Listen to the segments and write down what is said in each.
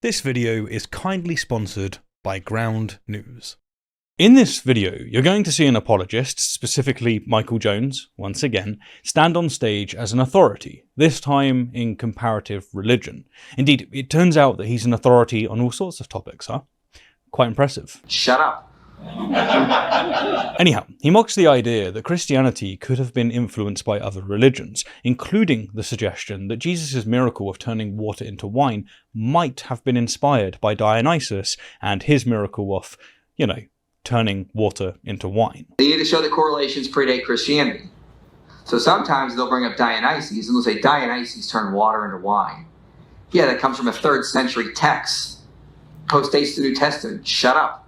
This video is kindly sponsored by Ground News. In this video, you're going to see an apologist, specifically Michael Jones, once again, stand on stage as an authority, this time in comparative religion. Indeed, it turns out that he's an authority on all sorts of topics, huh? Quite impressive. Shut up. Anyhow, he mocks the idea that Christianity could have been influenced by other religions, including the suggestion that Jesus' miracle of turning water into wine might have been inspired by Dionysus and his miracle of, turning water into wine. They need to show that correlations predate Christianity. So sometimes they'll bring up Dionysus and they'll say Dionysus turned water into wine. Yeah, that comes from a 3rd century text. Postdates the New Testament. Shut up.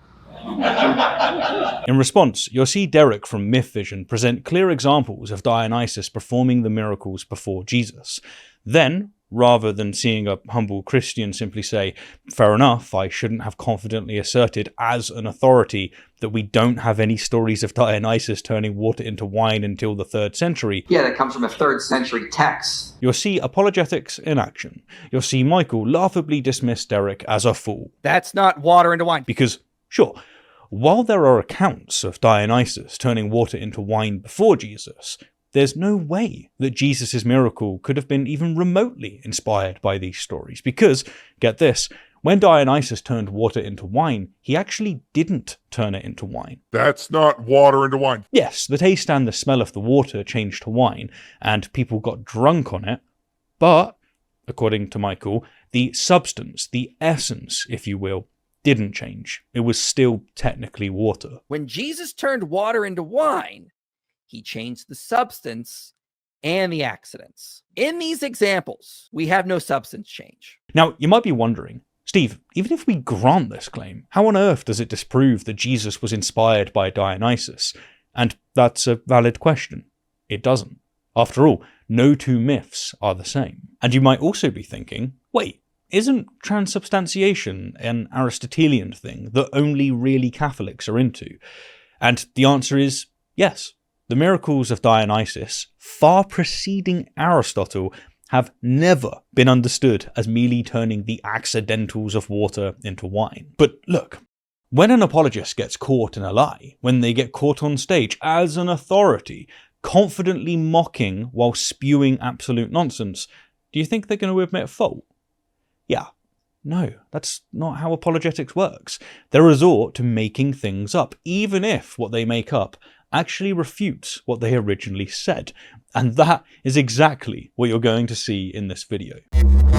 In response, you'll see Derek from Mythvision present clear examples of Dionysus performing the miracles before Jesus. Then, rather than seeing a humble Christian simply say, fair enough, I shouldn't have confidently asserted as an authority that we don't have any stories of Dionysus turning water into wine until the 3rd century. Yeah, that comes from a 3rd century text. You'll see apologetics in action. You'll see Michael laughably dismiss Derek as a fool. That's not water into wine. Because, sure, while there are accounts of Dionysus turning water into wine before Jesus, there's no way that Jesus' miracle could have been even remotely inspired by these stories, because, get this, when Dionysus turned water into wine, he actually didn't turn it into wine. That's not water into wine. Yes, the taste and the smell of the water changed to wine, and people got drunk on it, but, according to Michael, the substance, the essence, if you will, didn't change. It was still technically water. When Jesus turned water into wine, he changed the substance and the accidents. In these examples, we have no substance change. Now, you might be wondering, Steve, even if we grant this claim, how on earth does it disprove that Jesus was inspired by Dionysus? And that's a valid question. It doesn't. After all, no two myths are the same. And you might also be thinking, wait, isn't transubstantiation an Aristotelian thing that only really Catholics are into? And the answer is yes. The miracles of Dionysus, far preceding Aristotle, have never been understood as merely turning the accidentals of water into wine. But look, when an apologist gets caught in a lie, when they get caught on stage as an authority, confidently mocking while spewing absolute nonsense, do you think they're going to admit fault? Yeah. No, that's not how apologetics works. They resort to making things up, even if what they make up actually refutes what they originally said. And that is exactly what you're going to see in this video.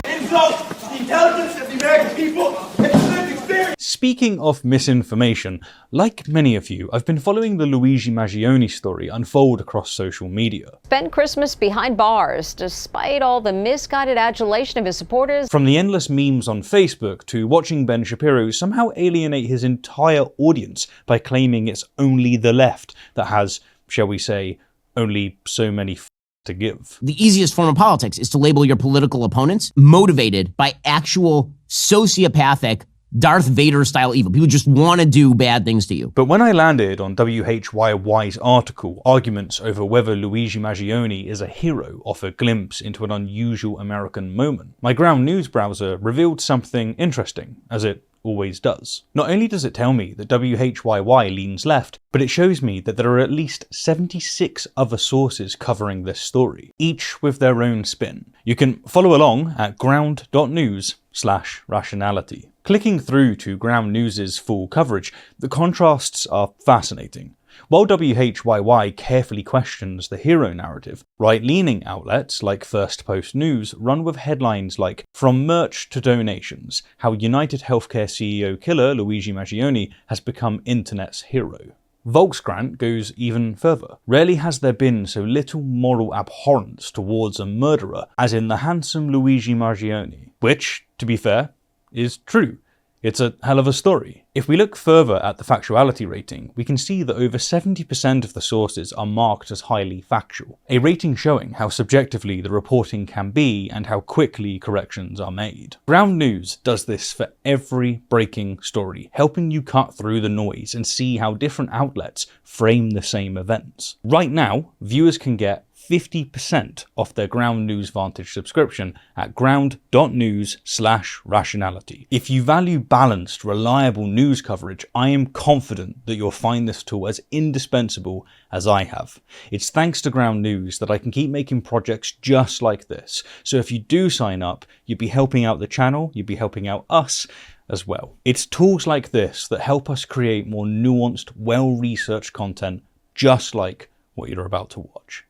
Insult to the intelligence of the American people and the lived experience. Speaking of misinformation, like many of you, I've been following the Luigi Maggioni story unfold across social media. Spent Christmas behind bars, despite all the misguided adulation of his supporters. From the endless memes on Facebook to watching Ben Shapiro somehow alienate his entire audience by claiming it's only the left that has, shall we say, only so many to give. The easiest form of politics is to label your political opponents motivated by actual sociopathic Darth Vader style evil. People just want to do bad things to you. But when I landed on WHYY's article, arguments over whether Luigi Maggioni is a hero offer a glimpse into an unusual American moment, my Ground News browser revealed something interesting, as it always does. Not only does it tell me that WHYY leans left, but it shows me that there are at least 76 other sources covering this story, each with their own spin. You can follow along at ground.news/rationality. Clicking through to Ground News' full coverage, the contrasts are fascinating. While WHYY carefully questions the hero narrative, right-leaning outlets like First Post News run with headlines like "From Merch to Donations, How United Healthcare CEO Killer Luigi Maggioni Has Become Internet's Hero." Volkskrant goes even further. Rarely has there been so little moral abhorrence towards a murderer as in the handsome Luigi Maggioni, which, to be fair, is true. It's a hell of a story. If we look further at the factuality rating, we can see that over 70% of the sources are marked as highly factual, a rating showing how subjectively the reporting can be and how quickly corrections are made. Ground News does this for every breaking story, helping you cut through the noise and see how different outlets frame the same events. Right now, viewers can get 50% off their Ground News Vantage subscription at ground.news/rationality. If you value balanced, reliable news coverage, I am confident that you'll find this tool as indispensable as I have. It's thanks to Ground News that I can keep making projects just like this. So if you do sign up, you'd be helping out the channel, you'd be helping out us as well. It's tools like this that help us create more nuanced, well-researched content just like what you're about to watch.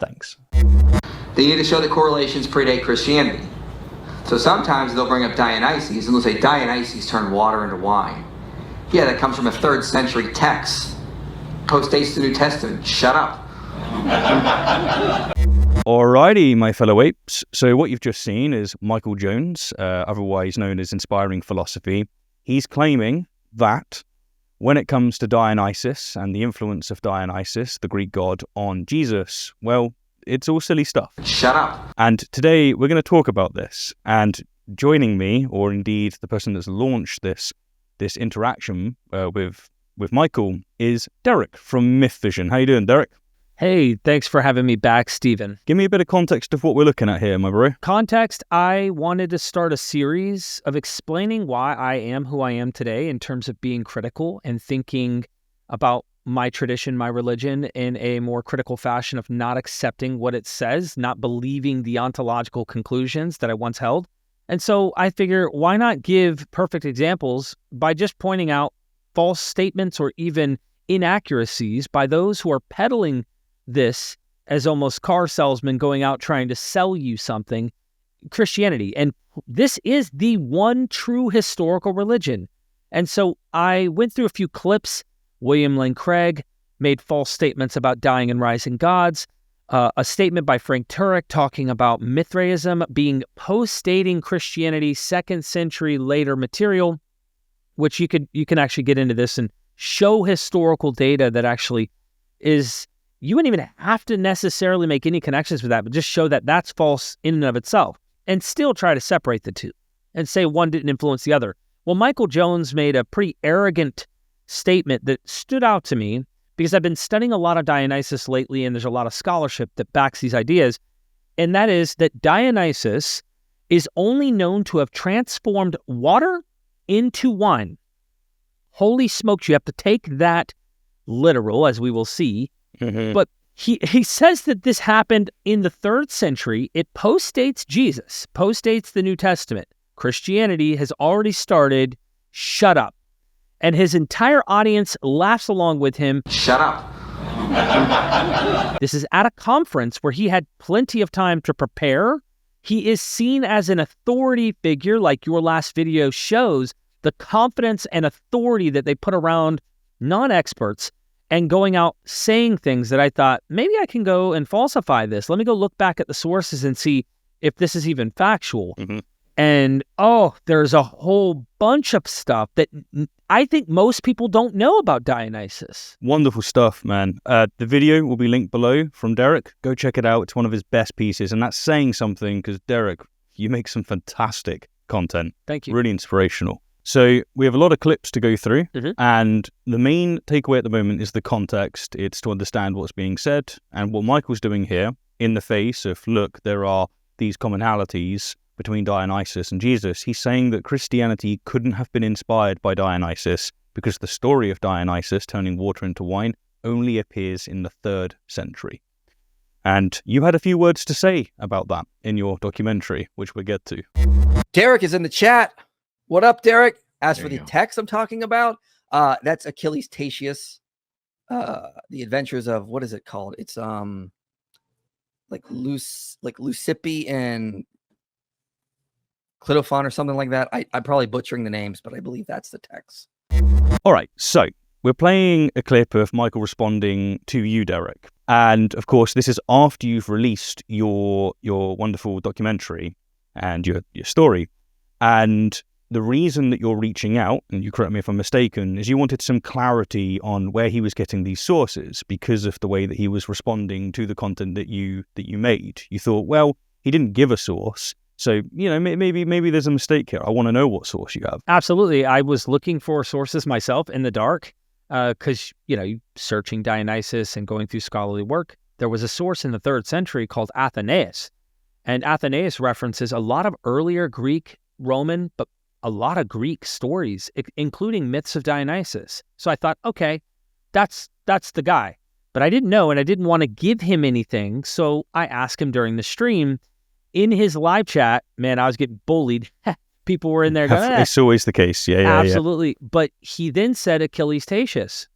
Thanks. They need to show the correlations predate Christianity. So sometimes they'll bring up Dionysus and they'll say Dionysus turned water into wine. Yeah, that comes from a 3rd century text. Postdates the New Testament. Shut up. Alrighty, my fellow apes. So what you've just seen is Michael Jones, otherwise known as Inspiring Philosophy. He's claiming that when it comes to Dionysus and the influence of Dionysus, the Greek god, on Jesus, well, it's all silly stuff. Shut up. And today we're going to talk about this. And joining me, or indeed the person that's launched this interaction with Michael, is Derek from Mythvision. How you doing, Derek? Hey, thanks for having me back, Stephen. Give me a bit of context of what we're looking at here, my bro. Context, I wanted to start a series of explaining why I am who I am today in terms of being critical and thinking about my tradition, my religion in a more critical fashion of not accepting what it says, not believing the ontological conclusions that I once held. And so I figure, why not give perfect examples by just pointing out false statements or even inaccuracies by those who are peddling this as almost car salesmen going out trying to sell you something, Christianity. And this is the one true historical religion. And so I went through a few clips. William Lane Craig made false statements about dying and rising gods. A statement by Frank Turek talking about Mithraism being post-dating Christianity, 2nd century later material, which you can actually get into this and show historical data that actually is. You wouldn't even have to necessarily make any connections with that, but just show that that's false in and of itself, and still try to separate the two and say one didn't influence the other. Well, Michael Jones made a pretty arrogant statement that stood out to me because I've been studying a lot of Dionysus lately, and there's a lot of scholarship that backs these ideas, and that is that Dionysus is only known to have transformed water into wine. Holy smokes, you have to take that literal, as we will see. Mm-hmm. But he says that this happened in the 3rd century. It postdates Jesus, postdates the New Testament. Christianity has already started. Shut up. And his entire audience laughs along with him. Shut up. This is at a conference where he had plenty of time to prepare. He is seen as an authority figure, like your last video shows, the confidence and authority that they put around non-experts, and going out saying things that I thought, maybe I can go and falsify this. Let me go look back at the sources and see if this is even factual. Mm-hmm. And, there's a whole bunch of stuff that I think most people don't know about Dionysus. Wonderful stuff, man. The video will be linked below from Derek. Go check it out. It's one of his best pieces, and that's saying something because, Derek, you make some fantastic content. Thank you. Really inspirational. So we have a lot of clips to go through, Mm-hmm. and the main takeaway at the moment is the context. It's to understand what's being said, and what Michael's doing here in the face of, look, there are these commonalities between Dionysus and Jesus. He's saying that Christianity couldn't have been inspired by Dionysus because the story of Dionysus turning water into wine only appears in the 3rd century. And you had a few words to say about that in your documentary, which we'll get to. Derek is in the chat. What up, Derek? As for the text I'm talking about, that's Achilles Tatius, the adventures of, what is it called? It's like Leucippe and Clitophon or something like that. I'm probably butchering the names, but I believe that's the text. All right, so we're playing a clip of Michael responding to you, Derek. And of course, this is after you've released your wonderful documentary and your story. And the reason that you're reaching out, and you correct me if I'm mistaken, is you wanted some clarity on where he was getting these sources because of the way that he was responding to the content that you made. You thought, well, he didn't give a source, so maybe there's a mistake here. I want to know what source you have. Absolutely. I was looking for sources myself in the dark because, searching Dionysus and going through scholarly work, there was a source in the 3rd century called Athenaeus. And Athenaeus references a lot of earlier Greek, Roman, but a lot of Greek stories, including myths of Dionysus. So I thought, okay, that's the guy. But I didn't know, and I didn't want to give him anything. So I asked him during the stream. In his live chat, man, I was getting bullied. People were in there going, It's always the case. Yeah. absolutely. But he then said Achilles Tatius,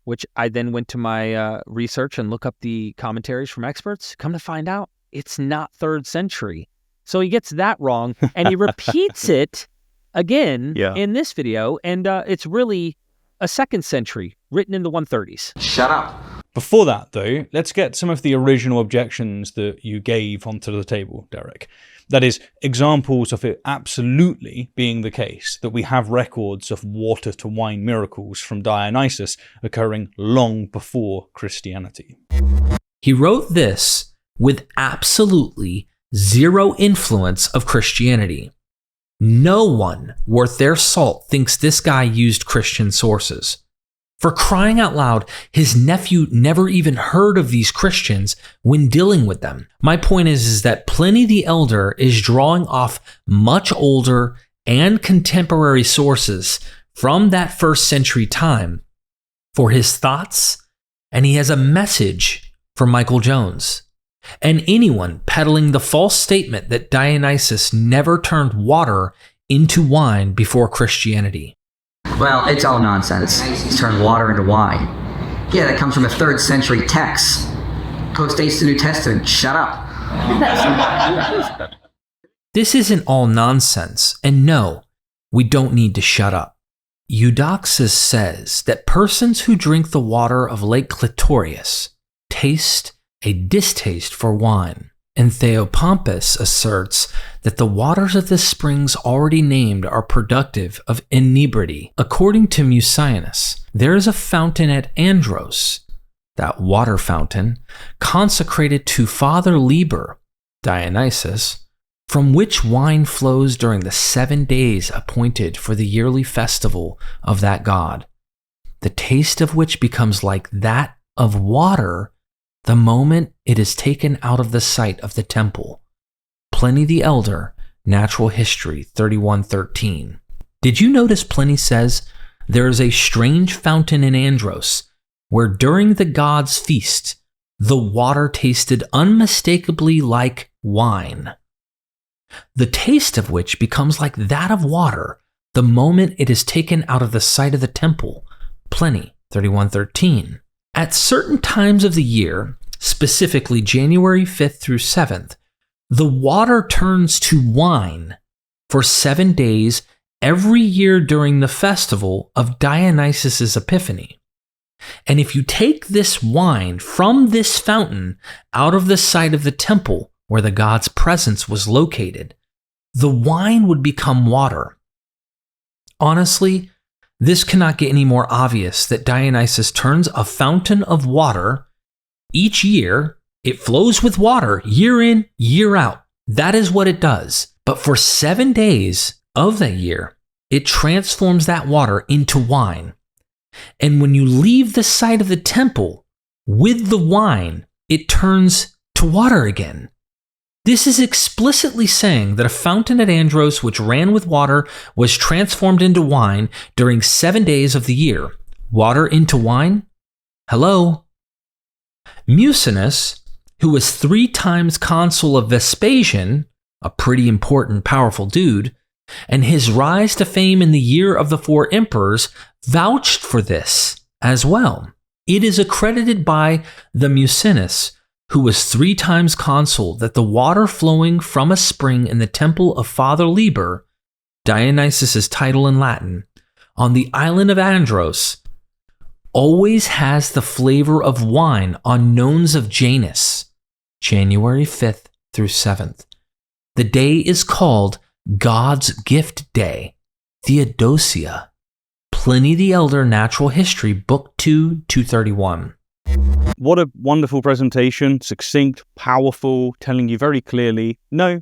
which I then went to my research and look up the commentaries from experts. Come to find out, it's not 3rd century. So he gets that wrong, and he repeats it again in this video, and it's really a 2nd century, written in the 130s. Shut up. Before that, though, let's get some of the original objections that you gave onto the table, Derek. That is, examples of it absolutely being the case that we have records of water-to-wine miracles from Dionysus occurring long before Christianity. He wrote this with absolutely zero influence of Christianity. No one worth their salt thinks this guy used Christian sources. For crying out loud, his nephew never even heard of these Christians when dealing with them. My point is that Pliny the Elder is drawing off much older and contemporary sources from that 1st century time for his thoughts, and he has a message for Michael Jones and anyone peddling the false statement that Dionysus never turned water into wine before Christianity. Well, it's all nonsense. He's turned water into wine. Yeah, that comes from a 3rd century text. Postdates the New Testament. Shut up. This isn't all nonsense, and no, we don't need to shut up. Eudoxus says that persons who drink the water of Lake Clitorius taste a distaste for wine, and Theopompus asserts that the waters of the springs already named are productive of inebriety. According to Mucianus, there is a fountain at Andros, that water fountain, consecrated to Father Liber, Dionysus, from which wine flows during the 7 days appointed for the yearly festival of that god, the taste of which becomes like that of water the moment it is taken out of the sight of the temple. Pliny the Elder, Natural History 31:13. Did you notice Pliny says there is a strange fountain in Andros where during the god's feast the water tasted unmistakably like wine, the taste of which becomes like that of water the moment it is taken out of the sight of the temple? Pliny 31:13. At certain times of the year, specifically January 5th through 7th, the water turns to wine for 7 days every year during the festival of Dionysus's Epiphany. And if you take this wine from this fountain out of the sight of the temple where the god's presence was located, the wine would become water. Honestly, this cannot get any more obvious that Dionysus turns a fountain of water each year. It flows with water year in, year out. That is what it does. But for 7 days of that year, it transforms that water into wine. And when you leave the site of the temple with the wine, it turns to water again. This is explicitly saying that a fountain at Andros which ran with water was transformed into wine during 7 days of the year. Water into wine? Hello? Mucianus, who was 3 times consul of Vespasian, a pretty important, powerful dude, and his rise to fame in the year of the 4 emperors, vouched for this as well. It is accredited by the Mucianus, who was 3 times consul, that the water flowing from a spring in the temple of Father Liber, Dionysus's title in Latin, on the island of Andros, always has the flavor of wine on nones of Janus, January 5th through 7th. The day is called God's Gift Day, Theodosia. Pliny the Elder, Natural History, Book 2, 231. What a wonderful presentation, succinct, powerful, telling you very clearly, no,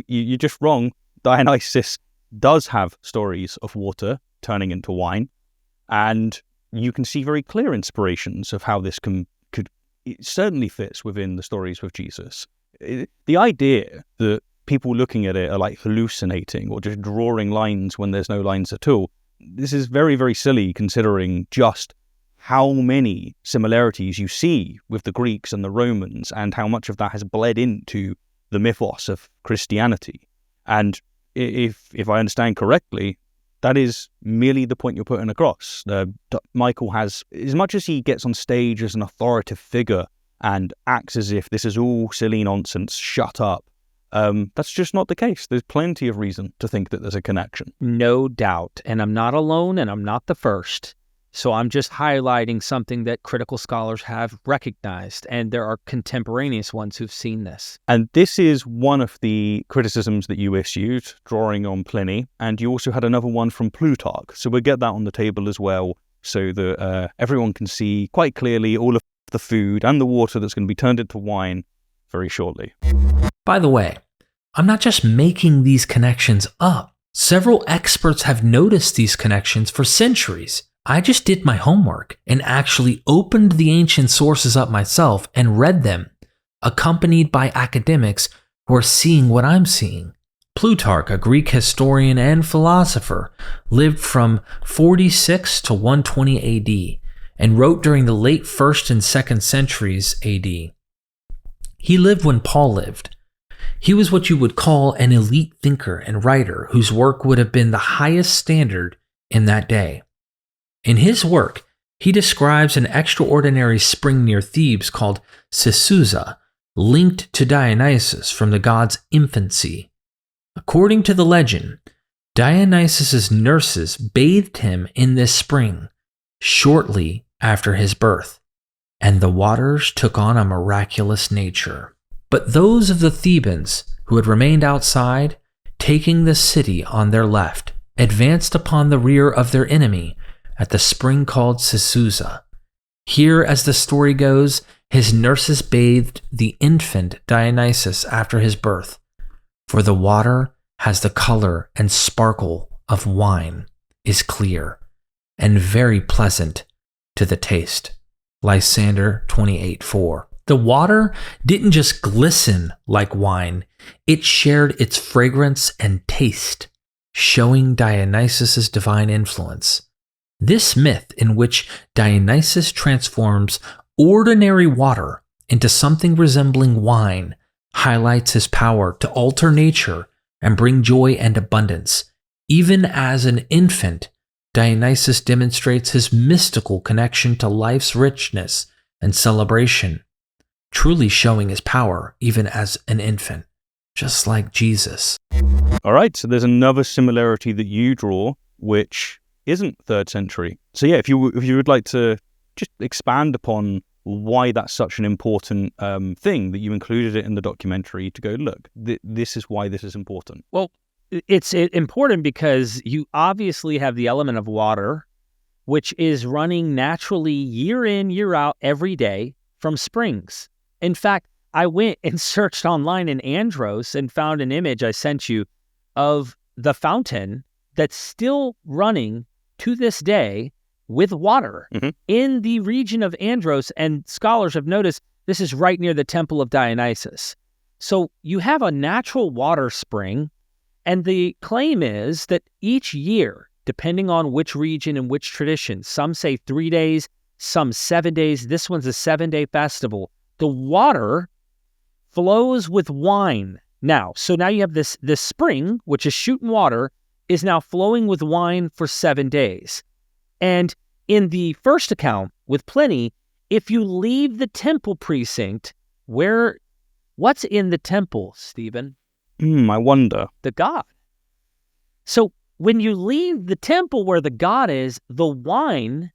you're just wrong. Dionysus does have stories of water turning into wine, and you can see very clear inspirations of how this could it certainly fits within the stories with Jesus. The idea that people looking at it are like hallucinating or just drawing lines when there's no lines at all, this is very, very silly considering just how many similarities you see with the Greeks and the Romans and how much of that has bled into the mythos of Christianity. And if I understand correctly, that is merely the point you're putting across. Michael has, as much as he gets on stage as an authoritative figure and acts as if this is all silly nonsense, shut up, that's just not the case. There's plenty of reason to think that there's a connection. No doubt. And I'm not alone, and I'm not the first. So I'm just highlighting something that critical scholars have recognized, and there are contemporaneous ones who've seen this. And this is one of the criticisms that you issued, drawing on Pliny, and you also had another one from Plutarch. So we'll get that on the table as well, so that everyone can see quite clearly all of the food and the water that's going to be turned into wine very shortly. By the way, I'm not just making these connections up. Several experts have noticed these connections for centuries. I just did my homework and actually opened the ancient sources up myself and read them, accompanied by academics who are seeing what I'm seeing. Plutarch, a Greek historian and philosopher, lived from 46 to 120 AD and wrote during the late 1st and 2nd centuries AD. He lived when Paul lived. He was what you would call an elite thinker and writer whose work would have been the highest standard in that day. In his work, he describes an extraordinary spring near Thebes called Sisusa, linked to Dionysus from the god's infancy. According to the legend, Dionysus's nurses bathed him in this spring shortly after his birth, and the waters took on a miraculous nature. But those of the Thebans who had remained outside, taking the city on their left, advanced upon the rear of their enemy at the spring called Sisusa. Here, as the story goes, his nurses bathed the infant Dionysus after his birth, for the water has the color and sparkle of wine, is clear, and very pleasant to the taste. Lysander 28:4. The water didn't just glisten like wine, it shared its fragrance and taste, showing Dionysus's divine influence. This myth, in which Dionysus transforms ordinary water into something resembling wine, highlights his power to alter nature and bring joy and abundance. Even as an infant, Dionysus demonstrates his mystical connection to life's richness and celebration, truly showing his power even as an infant, just like Jesus. All right, so there's another similarity that you draw, which isn't 3rd century. So yeah, if you would like to just expand upon why that's such an important thing that you included it in the documentary to go, look, this is why this is important. Well, it's important because you obviously have the element of water, which is running naturally year in, year out, every day from springs. In fact, I went and searched online in Andros and found an image I sent you of the fountain that's still running to this day with water in the region of Andros, and scholars have noticed this is right near the Temple of Dionysus. So you have a natural water spring, and the claim is that each year, depending on which region and which tradition, some say 3 days, some 7 days, this one's a 7-day festival, the water flows with wine. Now you have this spring, which is shooting water, is now flowing with wine for 7 days. And in the first account with Pliny, if you leave the temple precinct, what's in the temple, Stephen? I wonder. The god. So when you leave the temple where the god is, the wine,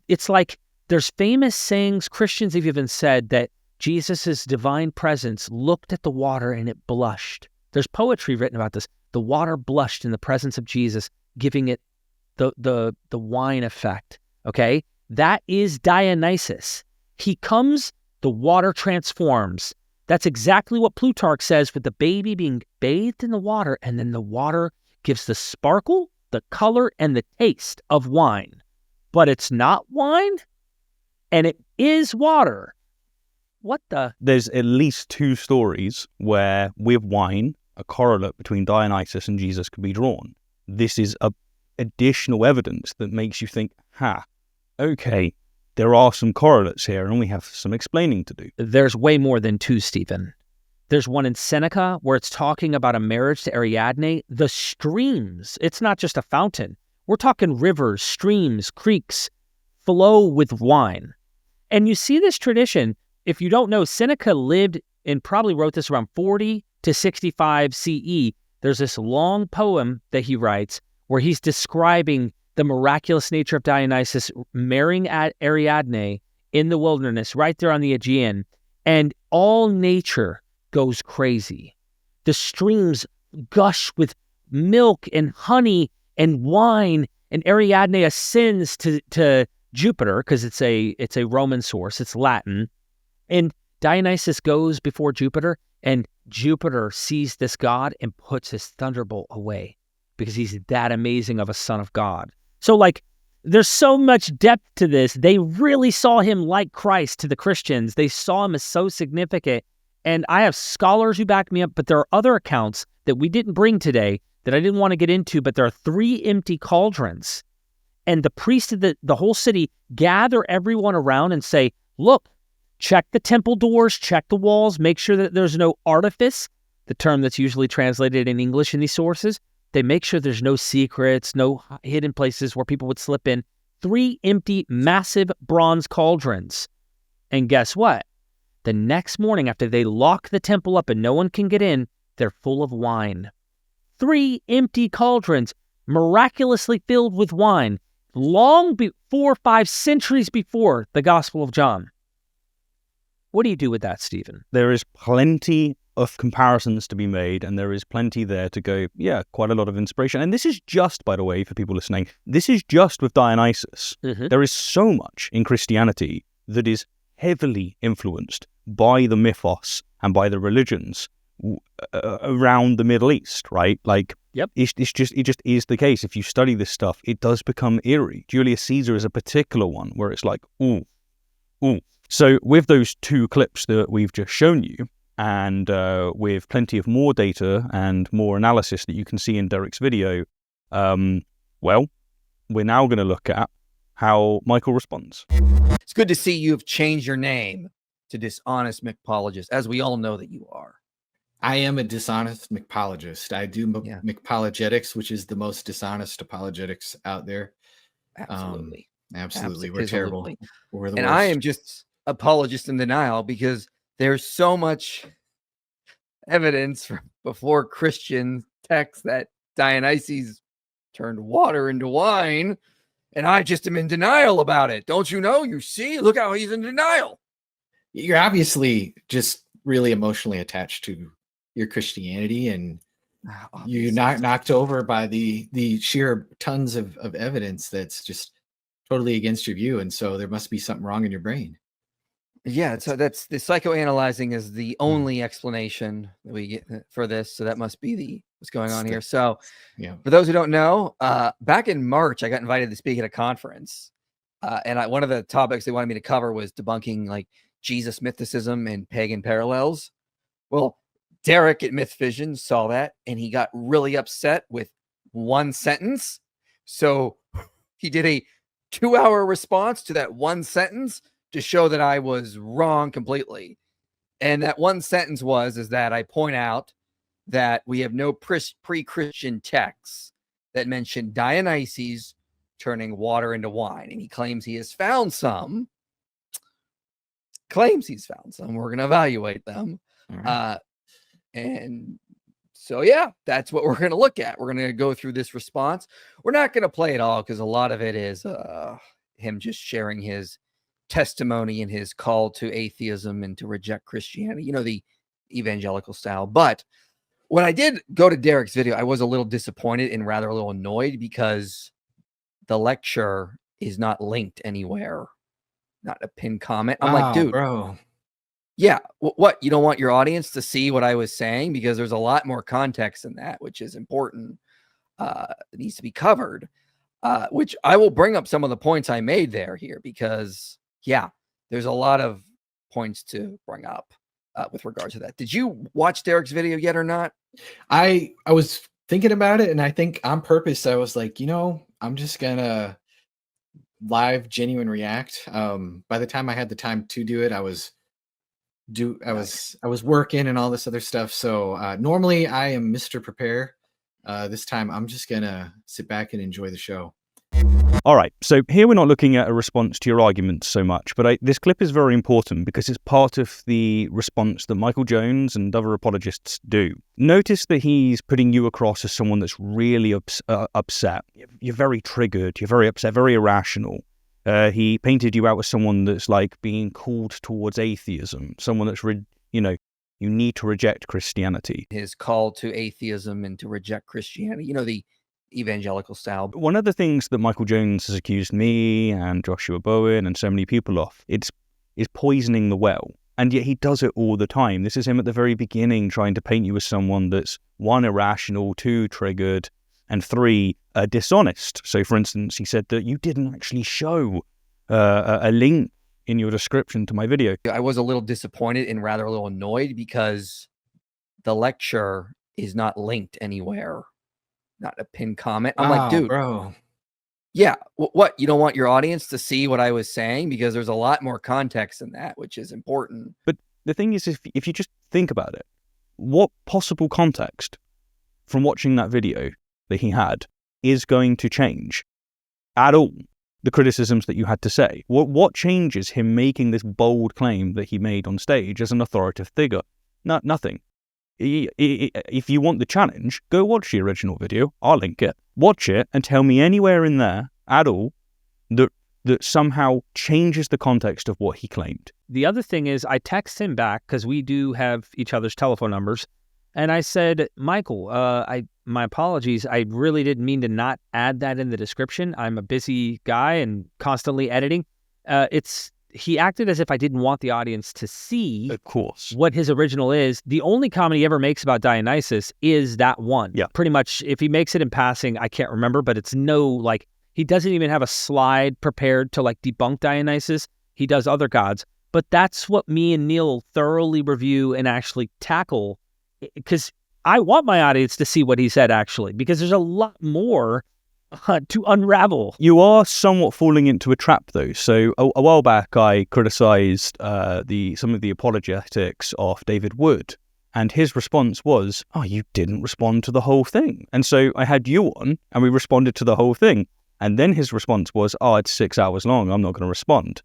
it's like there's famous sayings, Christians have even said that Jesus' divine presence looked at the water and it blushed. There's poetry written about this. The water blushed in the presence of Jesus, giving it the wine effect. Okay? That is Dionysus. He comes, the water transforms. That's exactly what Plutarch says with the baby being bathed in the water, and then the water gives the sparkle, the color, and the taste of wine. But it's not wine, and it is water. What the? There's at least 2 stories where, with wine, a correlate between Dionysus and Jesus could be drawn. This is additional evidence that makes you think, okay, there are some correlates here, and we have some explaining to do. There's way more than 2, Stephen. There's one in Seneca where it's talking about a marriage to Ariadne. The streams, it's not just a fountain. We're talking rivers, streams, creeks, flow with wine. And you see this tradition. If you don't know, Seneca lived and probably wrote this around 40 to 65 CE. There's this long poem that he writes where he's describing the miraculous nature of Dionysus marrying Ariadne in the wilderness right there on the Aegean. And all nature goes crazy. The streams gush with milk and honey and wine, and Ariadne ascends to Jupiter because it's a Roman source, it's Latin. And Dionysus goes before Jupiter, and Jupiter sees this god and puts his thunderbolt away because he's that amazing of a son of God. So there's so much depth to this. They really saw him like Christ to the Christians. They saw him as so significant. And I have scholars who back me up, but there are other accounts that we didn't bring today that I didn't want to get into, but there are 3 empty cauldrons. And the priests of the whole city gather everyone around and say, look, check the temple doors, check the walls, make sure that there's no artifice, the term that's usually translated in English in these sources. They make sure there's no secrets, no hidden places where people would slip in. 3 empty, massive bronze cauldrons. And guess what? The next morning, after they lock the temple up and no one can get in, they're full of wine. 3 empty cauldrons, miraculously filled with wine, long before 5 centuries before the Gospel of John. What do you do with that, Stephen? There is plenty of comparisons to be made, and there is plenty there to go, quite a lot of inspiration. And this is just, by the way, for people listening, this is just with Dionysus. Mm-hmm. There is so much in Christianity that is heavily influenced by the mythos and by the religions around the Middle East, right? Yep. It just is the case. If you study this stuff, it does become eerie. Julius Caesar is a particular one where it's like, ooh. So with those 2 clips that we've just shown you, and with plenty of more data and more analysis that you can see in Derek's video, we're now going to look at how Michael responds. It's good to see you've changed your name to Dishonest Mythologist, as we all know that you are. I am a dishonest mythologist. I do Apologetics, which is the most dishonest apologetics out there. Absolutely. Absolutely. We're terrible. We're the worst. I am just apologist in denial because there's so much evidence from before Christian texts that Dionysus turned water into wine, and I just am in denial about it. Don't you know? You see? Look how he's in denial. You're obviously just really emotionally attached to your Christianity, and you're not knocked over by the sheer tons of evidence that's just totally against your view. And so there must be something wrong in your brain. Yeah, so that's the psychoanalyzing is the only explanation that we get for this. So that must be what's going on here. So for those who don't know, back in March, I got invited to speak at a conference. And one of the topics they wanted me to cover was debunking Jesus mythicism and pagan parallels. Well, Derek at Mythvision saw that and he got really upset with one sentence. So he did a 2-hour response to that one sentence to show that I was wrong completely. And that one sentence is that I point out that we have no pre-Christian texts that mention Dionysus turning water into wine. And he claims he has found some. We're going to evaluate them. Right. And so, that's what we're going to look at. We're going to go through this response. We're not going to play it all because a lot of it is him just sharing his testimony and his call to atheism and to reject Christianity, the evangelical style. But when I did go to Derek's video, I was a little disappointed and rather a little annoyed because the lecture is not linked anywhere, not a pinned comment. I'm like, dude, bro. Yeah. What? You don't want your audience to see what I was saying? Because there's a lot more context in that, which is important. It needs to be covered, which I will bring up some of the points I made here because, there's a lot of points to bring up with regards to that. Did you watch Derek's video yet or not? I was thinking about it, and I think on purpose I was like, I'm just gonna live genuine react. By the time I had the time to do it, I was working and all this other stuff. So normally I am Mr. Prepare. This time I'm just gonna sit back and enjoy the show. All right, so here we're not looking at a response to your arguments so much, but this clip is very important because it's part of the response that Michael Jones and other apologists do. Notice that he's putting you across as someone that's really upset. You're very triggered, you're very upset, very irrational. He painted you out as someone that's like being called towards atheism, someone that's, you need to reject Christianity. His call to atheism and to reject Christianity, the evangelical style. One of the things that Michael Jones has accused me and Joshua Bowen and so many people of, is poisoning the well. And yet he does it all the time. This is him at the very beginning trying to paint you as someone that's 1, irrational, 2, triggered, and 3, dishonest. So for instance, he said that you didn't actually show a link in your description to my video. I was a little disappointed and rather a little annoyed because the lecture is not linked anywhere. Not a pinned comment. I'm like, dude, bro. Yeah. What? You don't want your audience to see what I was saying? Because there's a lot more context in that, which is important. But the thing is, if you just think about it, what possible context from watching that video that he had is going to change at all the criticisms that you had to say? What changes him making this bold claim that he made on stage as an authoritative figure? Nothing. If you want the challenge, go watch the original video. I'll link it. Watch it and tell me anywhere in there at all that somehow changes the context of what he claimed. The other thing is I text him back because we do have each other's telephone numbers. And I said, Michael, my apologies. I really didn't mean to not add that in the description. I'm a busy guy and constantly editing. He acted as if I didn't want the audience to see, of course, what his original is. The only comment he ever makes about Dionysus is that one. Yeah. Pretty much, if he makes it in passing, I can't remember, but it's he doesn't even have a slide prepared to debunk Dionysus. He does other gods. But that's what me and Neil thoroughly review and actually tackle, because I want my audience to see what he said actually, because there's a lot more to unravel. You are somewhat falling into a trap, though. So a while back, I criticised some of the apologetics of David Wood, and his response was, "Oh, you didn't respond to the whole thing." And so I had you on, and we responded to the whole thing. And then his response was, "Oh, it's 6 hours long. I'm not going to respond."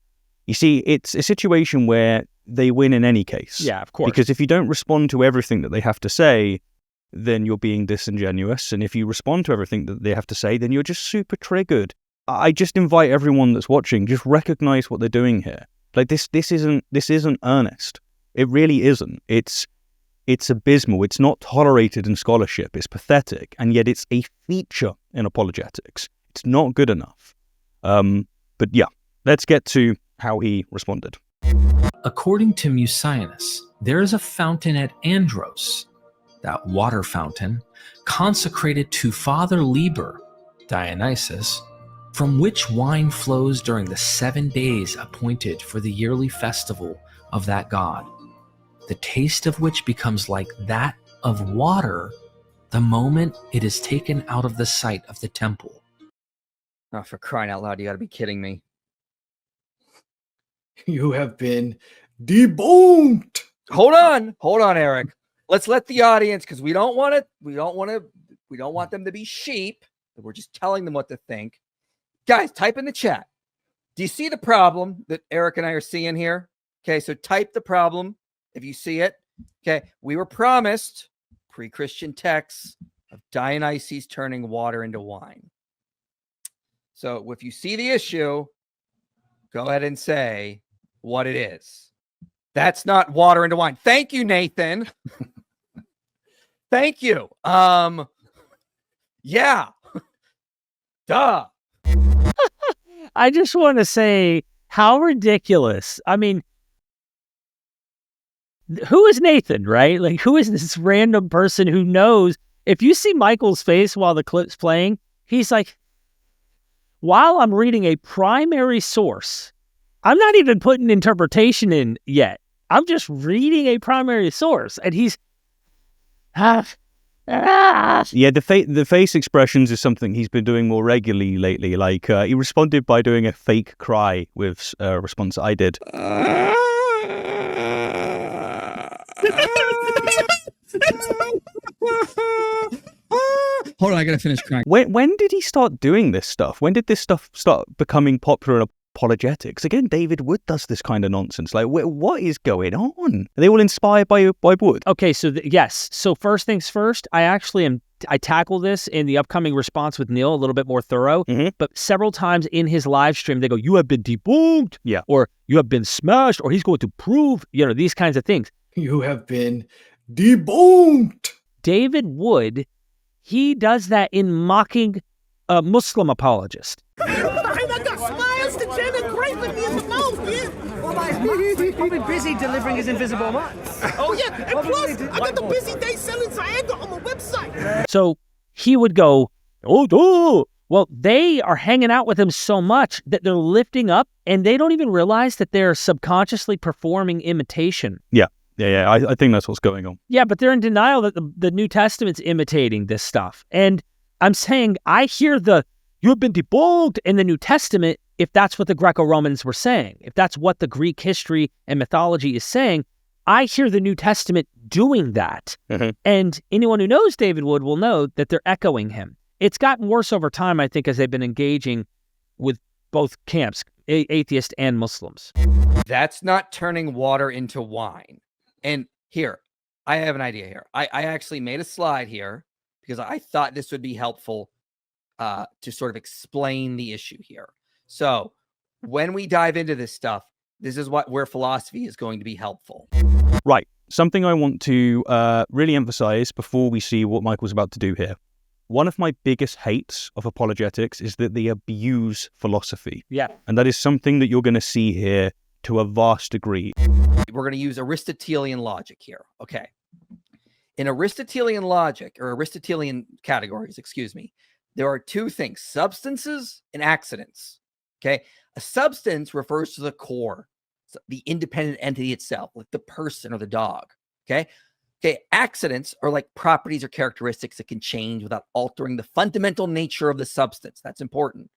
You see, it's a situation where they win in any case. Yeah, of course. Because if you don't respond to everything that they have to say, then you're being disingenuous. And if you respond to everything that they have to say, then you're just super triggered. I just invite everyone that's watching, just recognize what they're doing here. This isn't earnest. It really isn't. It's abysmal. It's not tolerated in scholarship. It's pathetic. And yet it's a feature in apologetics. It's not good enough. But yeah, let's get to how he responded. According to Mucianus, there is a fountain at Andros, that water fountain, consecrated to Father Liber, Dionysus, from which wine flows during the 7 days appointed for the yearly festival of that god, the taste of which becomes like that of water the moment it is taken out of the sight of the temple. Oh, for crying out loud, you gotta be kidding me. You have been debunked. Hold on, Eric. Let's let the audience, because we don't want them to be sheep. We're just telling them what to think. Guys, type in the chat. Do you see the problem that Eric and I are seeing here? Okay, so type the problem if you see it. Okay, we were promised pre-Christian texts of Dionysus turning water into wine. So if you see the issue, go ahead and say what it is. That's not water into wine. Thank you, Nathan. Thank you. Yeah. Duh. I just want to say how ridiculous. I mean, who is Nathan, right? Who is this random person who knows? If you see Michael's face while the clip's playing, he's like, while I'm reading a primary source, I'm not even putting interpretation in yet. I'm just reading a primary source, and he's Yeah, the face expressions is something he's been doing more regularly lately. Like he responded by doing a fake cry with a response I did. Hold on, I gotta finish crying. When did he start doing this stuff? When did this stuff start becoming popular in apologetics? Again, David Wood does this kind of nonsense. Like, what is going on? Are they all inspired by Wood? Okay, so yes. So first things first, I tackle this in the upcoming response with Neil a little bit more thorough, but several times in his live stream, they go, you have been debunked, or you have been smashed, or he's going to prove, these kinds of things. You have been debunked. David Wood, he does that in mocking a Muslim apologist. I got smiles to Jen and great with me in the mouth, yeah. Well, I've been busy delivering his invisible months. Oh, yeah, and plus, I got the busy day selling Viagra on my website. So he would go, oh. Well, they are hanging out with him so much that they're lifting up, and they don't even realize that they're subconsciously performing imitation. Yeah. I think that's what's going on. Yeah, but they're in denial that the New Testament's imitating this stuff. And I'm saying I hear you have been debunked in the New Testament if that's what the Greco-Romans were saying. If that's what the Greek history and mythology is saying, I hear the New Testament doing that. And anyone who knows David Wood will know that they're echoing him. It's gotten worse over time, I think, as they've been engaging with both camps, atheist and Muslims. That's not turning water into wine. And here, I have an idea here. I actually made a slide here because I thought this would be helpful to sort of explain the issue here. So when we dive into this stuff, this is where philosophy is going to be helpful. Right. Something I want to really emphasize before we see what Michael's about to do here. One of my biggest hates of apologetics is that they abuse philosophy. Yeah. And that is something that you're going to see here to a vast degree. We're going to use Aristotelian logic here. Okay. In Aristotelian logic, or Aristotelian categories, there are two things, substances and accidents. Okay. A substance refers to the core, the independent entity itself, like the person or the dog. Okay. Accidents are like properties or characteristics that can change without altering the fundamental nature of the substance. That's important.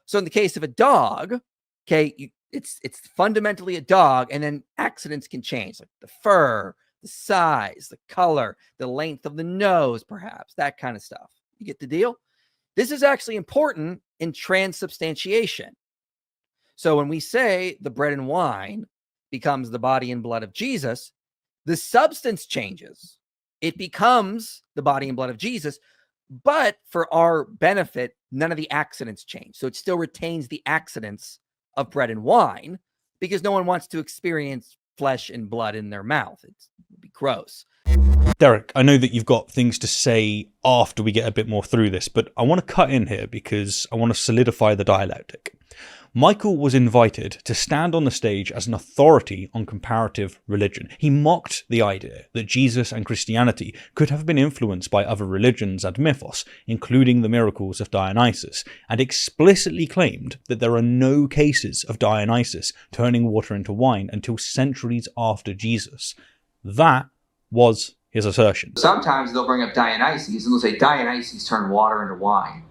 So in the case of a dog, it's fundamentally a dog, and then accidents can change, like the fur, the size, the color, the length of the nose, perhaps, that kind of stuff. You get the deal? This is actually important in transubstantiation. So when we say the bread and wine becomes the body and blood of Jesus, the substance changes. It becomes the body and blood of Jesus, but for our benefit, none of the accidents change. So it still retains the accidents of bread and wine because no one wants to experience flesh and blood in their mouth. It would be gross. Derek, I know that you've got things to say after we get a bit more through this, but I want to cut in here because I want to solidify the dialectic. Michael was invited to stand on the stage as an authority on comparative religion. He mocked the idea that Jesus and Christianity could have been influenced by other religions and mythos, including the miracles of Dionysus, and explicitly claimed that there are no cases of Dionysus turning water into wine until centuries after Jesus. That was his assertion. Sometimes they'll bring up Dionysus and they'll say Dionysus turned water into wine.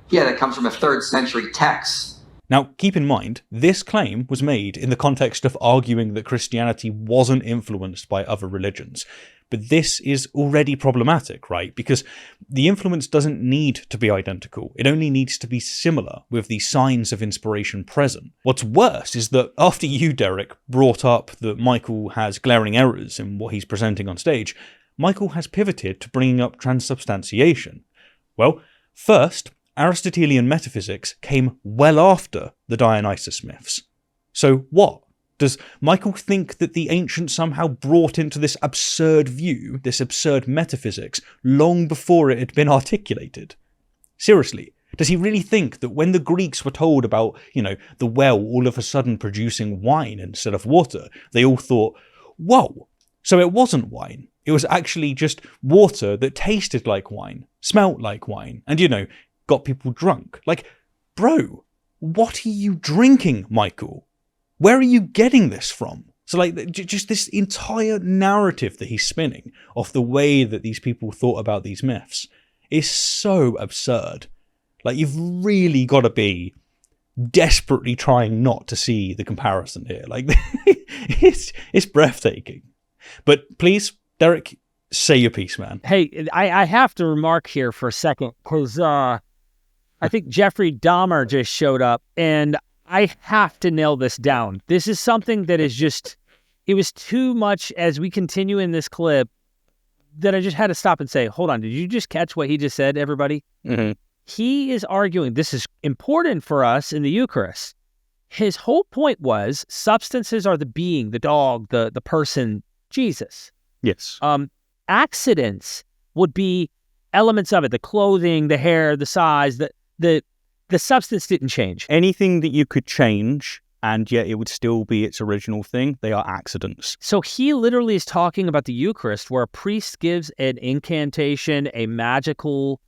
Yeah, that comes from a 3rd century text. Now, keep in mind, this claim was made in the context of arguing that Christianity wasn't influenced by other religions. But this is already problematic, right? Because the influence doesn't need to be identical. It only needs to be similar, with the signs of inspiration present. What's worse is that after you, Derek, brought up that Michael has glaring errors in what he's presenting on stage, Michael has pivoted to bringing up transubstantiation. Well, first, Aristotelian metaphysics came well after the Dionysus myths. So what? Does Michael think that the ancients somehow brought into this absurd view, this absurd metaphysics, long before it had been articulated? Seriously, does he really think that when the Greeks were told about, the well all of a sudden producing wine instead of water, they all thought, whoa, so it wasn't wine. It was actually just water that tasted like wine, smelt like wine, and, got people drunk. Like, bro, what are you drinking, Michael? Where are you getting this from? So like just this entire narrative that he's spinning off the way that these people thought about these myths is so absurd. Like, you've really got to be desperately trying not to see the comparison here. Like, it's breathtaking. But please, Derek, say your piece, man. Hey, I have to remark here for a second, because I think Jeffrey Dahmer just showed up, and I have to nail this down. This is something that is just, it was too much as we continue in this clip that I just had to stop and say, hold on, did you just catch what he just said, everybody? Mm-hmm. He is arguing, this is important for us in the Eucharist. His whole point was substances are the being, the dog, the person, Jesus. Yes. Accidents would be elements of it, the clothing, the hair, the size, the substance didn't change. Anything that you could change and yet it would still be its original thing, they are accidents. So he literally is talking about the Eucharist, where a priest gives an incantation, a magical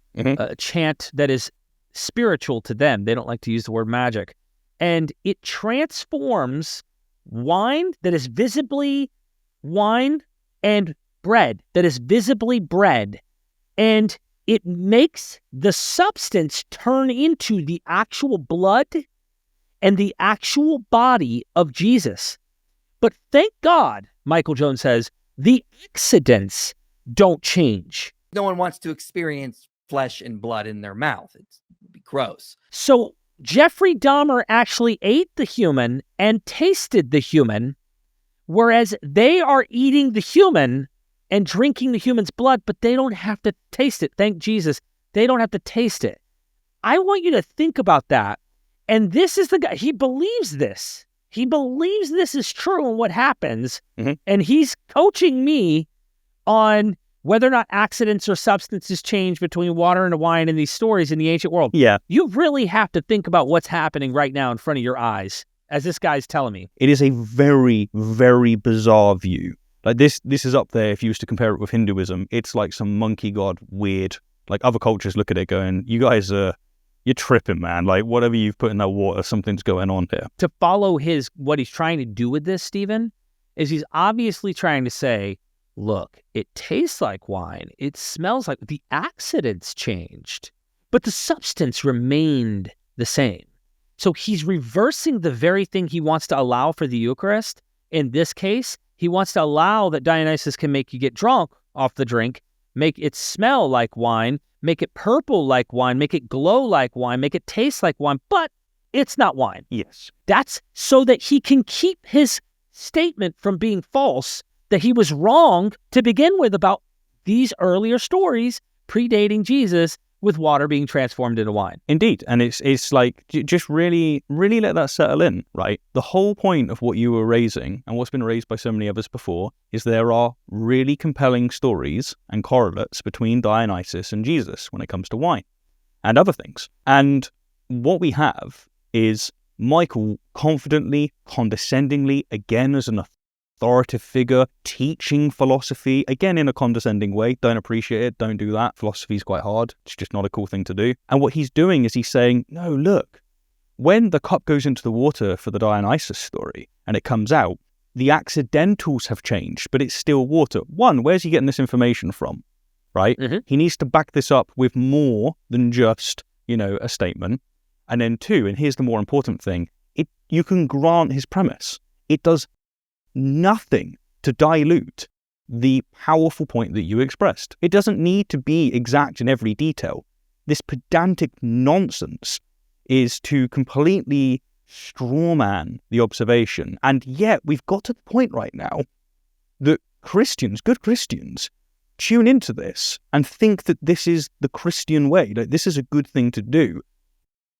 chant that is spiritual to them. They don't like to use the word magic. And it transforms wine that is visibly wine and bread that is visibly bread. And it makes the substance turn into the actual blood and the actual body of Jesus. But thank God, Michael Jones says, the accidents don't change. No one wants to experience flesh and blood in their mouth. It'd be gross. So Jeffrey Dahmer actually ate the human and tasted the human, whereas they are eating the human and drinking the human's blood, but they don't have to taste it. Thank Jesus. They don't have to taste it. I want you to think about that. And this is the guy, he believes this. He believes this is true and what happens. And he's coaching me on whether or not accidents or substances change between water and wine in these stories in the ancient world. Yeah. You really have to think about what's happening right now in front of your eyes, as this guy's telling me. It is a very, very bizarre view. Like, this is up there. If you was to compare it with Hinduism, it's like some monkey god weird. Like, other cultures look at it going, you guys you're tripping, man. Like, whatever you've put in that water, something's going on here. To follow what he's trying to do with this, Stephen, is he's obviously trying to say, look, it tastes like wine. It smells like the accidents changed, but the substance remained the same. So he's reversing the very thing he wants to allow for the Eucharist. In this case, he wants to allow that Dionysus can make you get drunk off the drink, make it smell like wine, make it purple like wine, make it glow like wine, make it taste like wine, but it's not wine. Yes. That's so that he can keep his statement from being false, that he was wrong to begin with about these earlier stories predating Jesus with water being transformed into wine. Indeed. And it's like, just really, really let that settle in, right? The whole point of what you were raising, and what's been raised by so many others before, is there are really compelling stories and correlates between Dionysus and Jesus when it comes to wine and other things. And what we have is Michael confidently, condescendingly, again as an authoritative figure, teaching philosophy, again in a condescending way. Don't appreciate it, don't do that. Philosophy is quite hard. It's just not a cool thing to do. And what he's doing is he's saying, no, look, when the cup goes into the water for the Dionysus story and it comes out, the accidentals have changed, but it's still water. One, where's he getting this information from, right? He needs to back this up with more than just, a statement. And then two, and here's the more important thing, you can grant his premise. It does nothing to dilute the powerful point that you expressed. It doesn't need to be exact in every detail. This pedantic nonsense is to completely strawman the observation. And yet we've got to the point right now that Christians, good Christians, tune into this and think that this is the Christian way, that this is a good thing to do.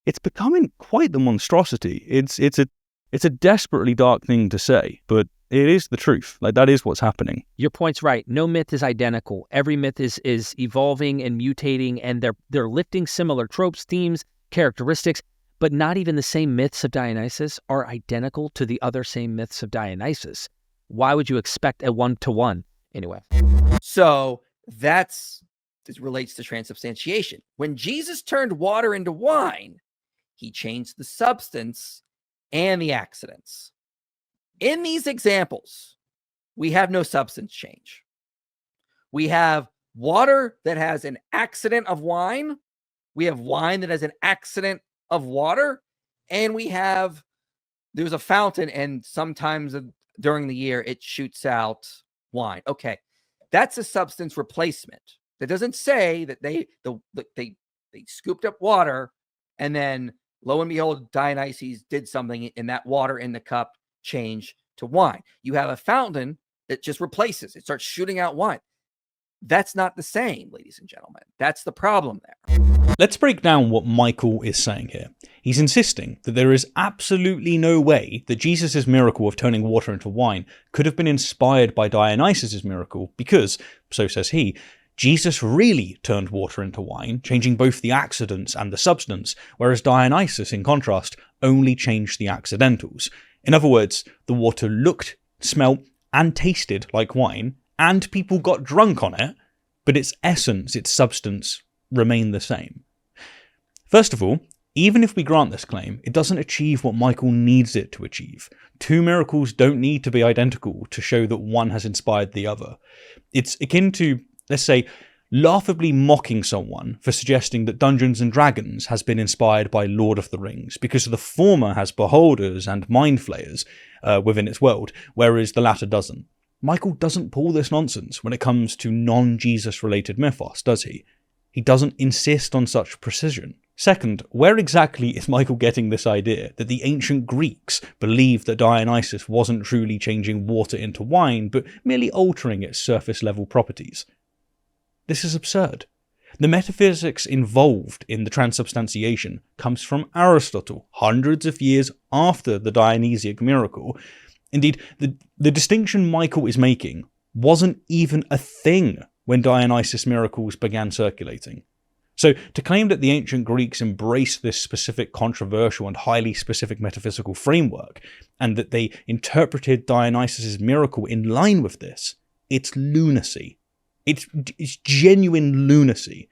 It's becoming quite the monstrosity. It's a desperately dark thing to say, but it is the truth. Like, that is what's happening. Your point's right. No myth is identical. Every myth is evolving and mutating, and they're lifting similar tropes, themes, characteristics, but not even the same myths of Dionysus are identical to the other same myths of Dionysus. Why would you expect a one-to-one? Anyway. So this relates to transubstantiation. When Jesus turned water into wine, he changed the substance and the accidents. In these examples, we have no substance change. We have water that has an accident of wine. We have wine that has an accident of water. And there's a fountain, and sometimes during the year it shoots out wine. Okay, that's a substance replacement. That doesn't say that they scooped up water and then lo and behold, Dionysus did something and that water in the cup changed to wine. You have a fountain that just replaces. It starts shooting out wine. That's not the same, ladies and gentlemen. That's the problem there. Let's break down what Michael is saying here. He's insisting that there is absolutely no way that Jesus' miracle of turning water into wine could have been inspired by Dionysus' miracle because, so says he, Jesus really turned water into wine, changing both the accidents and the substance, whereas Dionysus, in contrast, only changed the accidentals. In other words, the water looked, smelt, and tasted like wine, and people got drunk on it, but its essence, its substance, remained the same. First of all, even if we grant this claim, it doesn't achieve what Michael needs it to achieve. Two miracles don't need to be identical to show that one has inspired the other. It's akin to, let's say, laughably mocking someone for suggesting that Dungeons and Dragons has been inspired by Lord of the Rings, because the former has beholders and mind flayers within its world, whereas the latter doesn't. Michael doesn't pull this nonsense when it comes to non-Jesus related mythos, does he? He doesn't insist on such precision. Second, where exactly is Michael getting this idea that the ancient Greeks believed that Dionysus wasn't truly changing water into wine, but merely altering its surface level properties? This is absurd. The metaphysics involved in the transubstantiation comes from Aristotle, hundreds of years after the Dionysiac miracle. Indeed, the distinction Michael is making wasn't even a thing when Dionysus miracles began circulating. So to claim that the ancient Greeks embraced this specific controversial and highly specific metaphysical framework, and that they interpreted Dionysus' miracle in line with this, it's lunacy. It's genuine lunacy.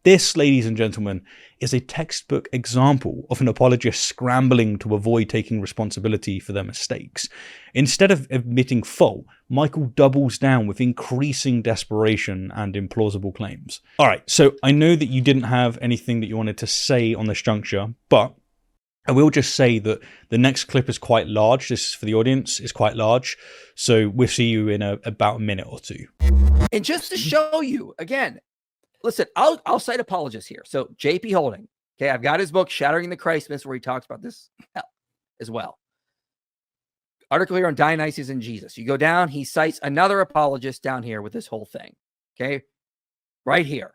This, ladies and gentlemen, is a textbook example of an apologist scrambling to avoid taking responsibility for their mistakes. Instead of admitting fault, Michael doubles down with increasing desperation and implausible claims. Alright, so I know that you didn't have anything that you wanted to say on this juncture, but I will just say that the next clip is quite large. This is for the audience, it's quite large. So we'll see you in about a minute or two. And just to show you, again, listen, I'll cite Apologist here. So J.P. Holding, okay, I've got his book, Shattering the Christ Myths, where he talks about this as well. Article here on Dionysus and Jesus. You go down, he cites another apologist down here with this whole thing, okay? Right here.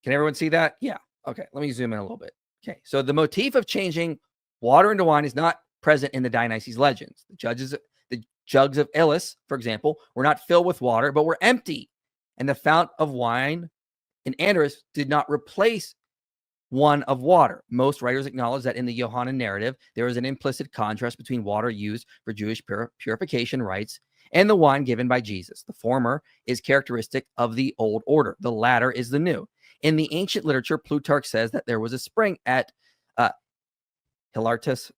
Can everyone see that? Yeah. Okay, let me zoom in a little bit. Okay, so the motif of changing water into wine is not present in the Dionysus legends. The jugs of Ilus, for example, were not filled with water, but were empty. And the fount of wine in Andros did not replace one of water. Most writers acknowledge that in the Johannine narrative, there is an implicit contrast between water used for Jewish purification rites and the wine given by Jesus. The former is characteristic of the old order. The latter is the new. In the ancient literature, Plutarch says that there was a spring at Hilartus,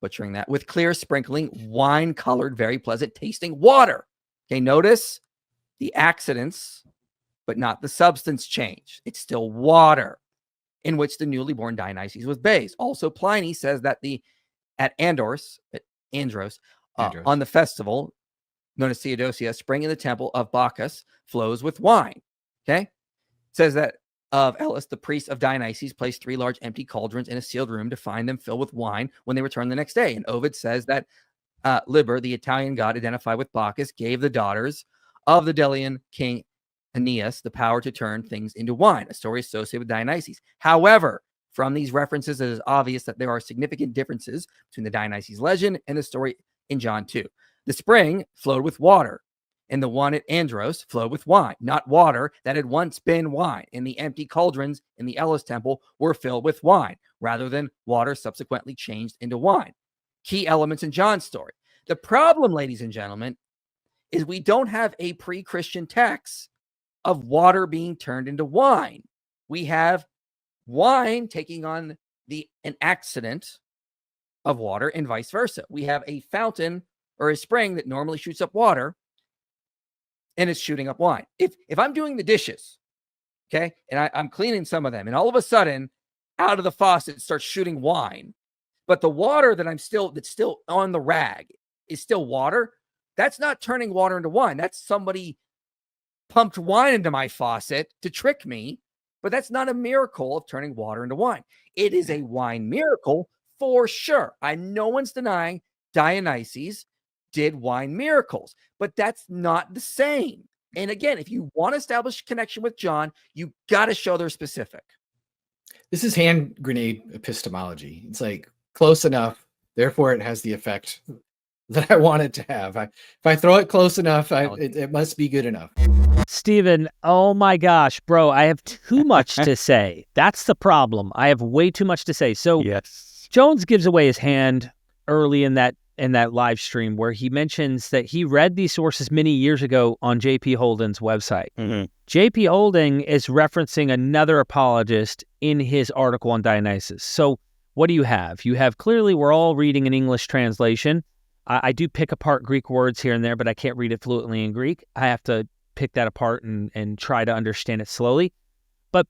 butchering that, with clear sprinkling, wine-colored, very pleasant tasting water. Okay, notice the accidents, but not the substance change. It's still water in which the newly born Dionysus was bathed. Also, Pliny says that at Andros, on the festival known as Theodosia, spring in the temple of Bacchus flows with wine. Okay, it says that of Elis, the priest of Dionysus, placed 3 large empty cauldrons in a sealed room to find them filled with wine when they returned the next day. And Ovid says that Liber, the Italian god identified with Bacchus, gave the daughters of the Delian king Aeneas the power to turn things into wine, a story associated with Dionysus. However, from these references, it is obvious that there are significant differences between the Dionysus legend and the story in John 2. The spring flowed with water, and the one at Andros flowed with wine, not water that had once been wine. And the empty cauldrons in the Elis temple were filled with wine, rather than water subsequently changed into wine. Key elements in John's story. The problem, ladies and gentlemen, is we don't have a pre-Christian text of water being turned into wine. We have wine taking on an accident of water and vice versa. We have a fountain or a spring that normally shoots up water and it's shooting up wine. If I'm doing the dishes, okay, and I'm cleaning some of them, and all of a sudden out of the faucet it starts shooting wine, but the water that's still on the rag is still water, that's not turning water into wine. That's somebody pumped wine into my faucet to trick me, but that's not a miracle of turning water into wine. It is a wine miracle for sure. No one's denying Dionysus did wine miracles, but that's not the same. And again, if you want to establish a connection with John, you got to show they're specific. This is hand grenade epistemology. It's like close enough, therefore it has the effect that I want it to have. If I throw it close enough, it must be good enough. Steven, oh my gosh, bro, I have too much to say. That's the problem. I have way too much to say. So Yes. Jones gives away his hand early in that live stream where he mentions that he read these sources many years ago on J.P. Holden's website. Mm-hmm. J.P. Holden is referencing another apologist in his article on Dionysus. So what do you have? You have clearly we're all reading an English translation. I do pick apart Greek words here and there, but I can't read it fluently in Greek. I have to pick that apart and try to understand it slowly. But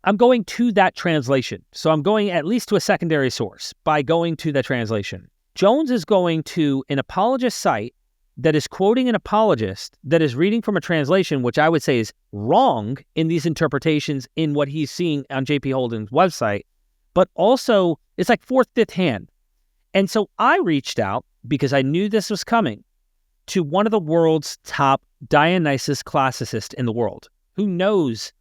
I'm going to that translation. So I'm going at least to a secondary source by going to the translation. Jones is going to an apologist site that is quoting an apologist that is reading from a translation, which I would say is wrong in these interpretations in what he's seeing on J.P. Holden's website, but also it's like fourth, fifth hand. And so I reached out because I knew this was coming to one of the world's top Dionysus classicists in the world who knows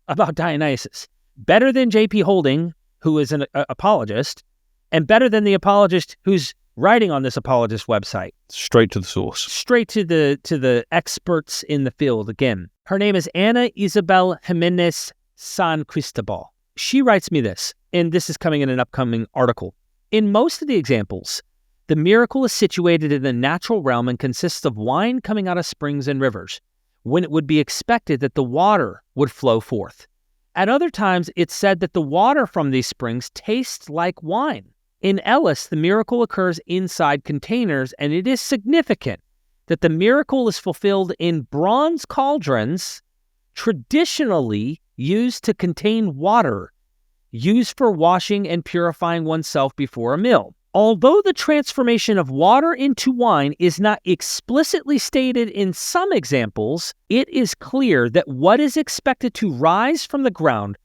about Dionysus better than J.P. Holding, who is an apologist, and better than the apologist who's writing on this apologist website. Straight to the source. Straight to the experts in the field. Again, her name is Ana Isabel Jimenez San Cristobal. She writes me this, and this is coming in an upcoming article. In most of the examples, the miracle is situated in the natural realm and consists of wine coming out of springs and rivers, when it would be expected that the water would flow forth. At other times, it's said that the water from these springs tastes like wine. In Ellis, the miracle occurs inside containers, and it is significant that the miracle is fulfilled in bronze cauldrons, traditionally used to contain water, used for washing and purifying oneself before a meal. Although the transformation of water into wine is not explicitly stated in some examples, it is clear that what is expected to rise from the ground,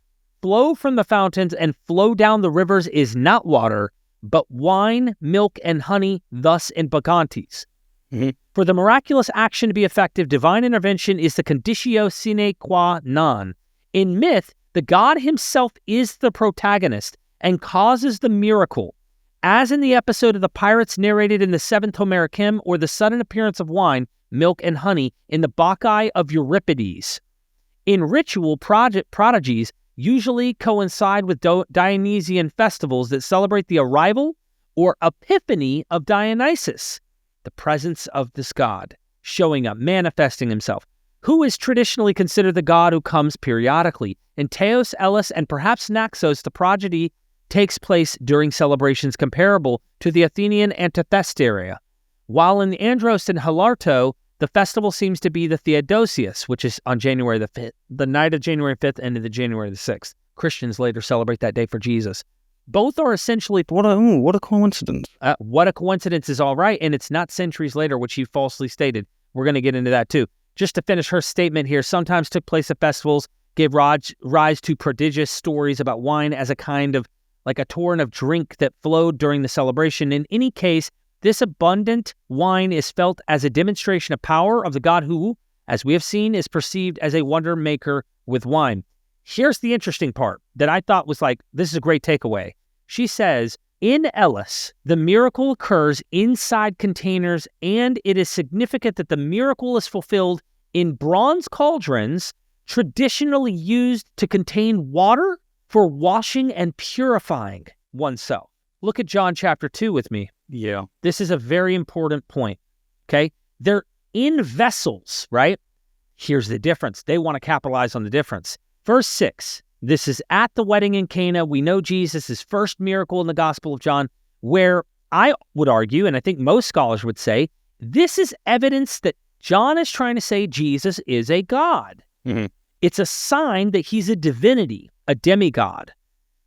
flow from the fountains, and flow down the rivers is not water, but wine, milk, and honey, thus in Bacchantes. Mm-hmm. For the miraculous action to be effective, divine intervention is the conditio sine qua non. In myth, the god himself is the protagonist and causes the miracle, as in the episode of the pirates narrated in the 7th Homeric hymn, or the sudden appearance of wine, milk, and honey in the Bacchae of Euripides. In ritual, prodigies usually coincide with Dionysian festivals that celebrate the arrival or epiphany of Dionysus, the presence of this god, showing up, manifesting himself, who is traditionally considered the god who comes periodically. In Teos, Ellis, and perhaps Naxos, the prodigy takes place during celebrations comparable to the Athenian Antiphesteria, while in the Andros and Hilarto, the festival seems to be the Theodosius, which is on January the 5th, the night of January 5th and the January the 6th. Christians later celebrate that day for Jesus. Both are essentially... What a coincidence. What a coincidence is all right, and it's not centuries later, which he falsely stated. We're going to get into that too. Just to finish her statement here, sometimes took place at festivals, gave rise to prodigious stories about wine as a kind of like a torrent of drink that flowed during the celebration. In any case, this abundant wine is felt as a demonstration of power of the god who, as we have seen, is perceived as a wonder maker with wine. Here's the interesting part that I thought was like, this is a great takeaway. She says, in Ellis, the miracle occurs inside containers, and it is significant that the miracle is fulfilled in bronze cauldrons traditionally used to contain water for washing and purifying oneself. Look at John chapter 2 with me. Yeah. This is a very important point, okay? They're in vessels, right? Here's the difference. They want to capitalize on the difference. Verse 6, this is at the wedding in Cana. We know Jesus' first miracle in the Gospel of John where I would argue, and I think most scholars would say, this is evidence that John is trying to say Jesus is a god. Mhm. It's a sign that he's a divinity, a demigod.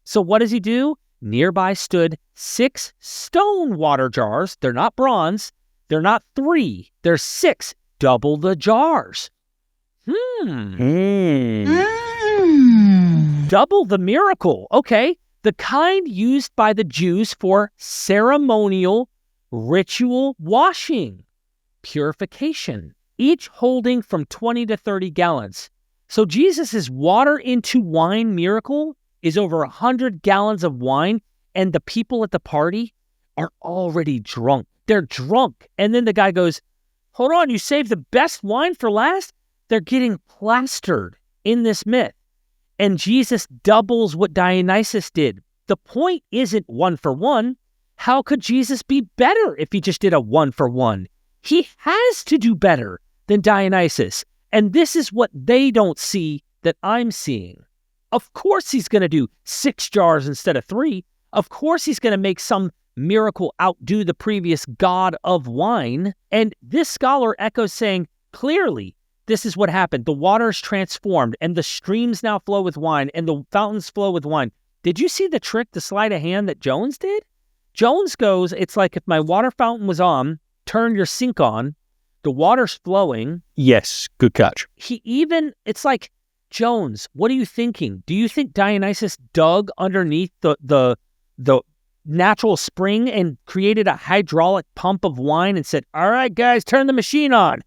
So what does he do? Nearby stood 6 stone water jars. They're not bronze. They're not 3. They're 6. Double the jars. Double the miracle. Okay. The kind used by the Jews for ceremonial ritual washing, purification, each holding from 20 to 30 gallons. So Jesus' water into wine miracle is over 100 gallons of wine, and the people at the party are already drunk. They're drunk. And then the guy goes, hold on, you saved the best wine for last? They're getting plastered in this myth. And Jesus doubles what Dionysus did. The point isn't 1 for 1. How could Jesus be better if he just did a 1 for 1? He has to do better than Dionysus. And this is what they don't see that I'm seeing. Of course he's going to do 6 jars instead of 3. Of course he's going to make some miracle outdo the previous god of wine. And this scholar echoes saying, clearly, this is what happened. The water is transformed, and the streams now flow with wine, and the fountains flow with wine. Did you see the trick, the sleight of hand that Jones did? Jones goes, it's like if my water fountain was on, turn your sink on, the water's flowing. Yes, good catch. It's like, Jones, what are you thinking? Do you think Dionysus dug underneath the natural spring and created a hydraulic pump of wine and said, all right, guys, turn the machine on?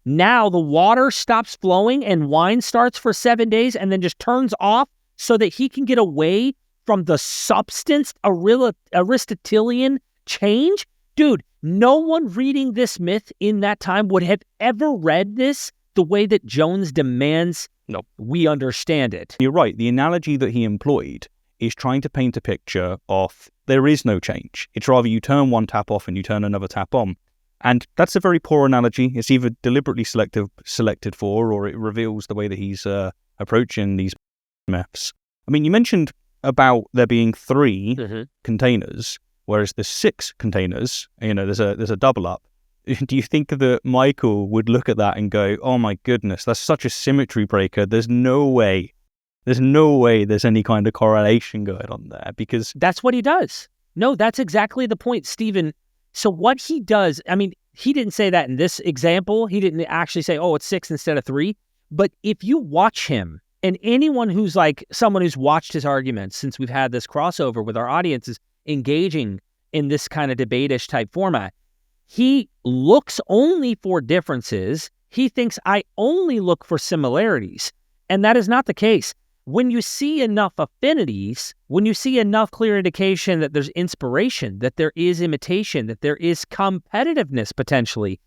Now the water stops flowing and wine starts for 7 days and then just turns off so that he can get away from the substance Aristotelian change? Dude, no one reading this myth in that time would have ever read this the way that Jones demands we understand it. You're right. The analogy that he employed is trying to paint a picture of there is no change. It's rather you turn one tap off and you turn another tap on. And that's a very poor analogy. It's either deliberately selected for, or it reveals the way that he's approaching these myths. I mean, you mentioned about there being 3 containers, whereas there's 6 containers. You know, there's a double up. Do you think that Michael would look at that and go, "Oh my goodness, that's such a symmetry breaker. There's no way there's any kind of correlation going on there," because that's what he does. No, that's exactly the point, Stephen. So what he does, I mean, he didn't say that in this example. He didn't actually say, oh, it's 6 instead of 3. But if you watch him, and anyone who's like someone who's watched his arguments since we've had this crossover with our audiences engaging in this kind of debate-ish type format, he looks only for differences. He thinks I only look for similarities. And that is not the case. When you see enough affinities, when you see enough clear indication that there's inspiration, that there is imitation, that there is competitiveness potentially,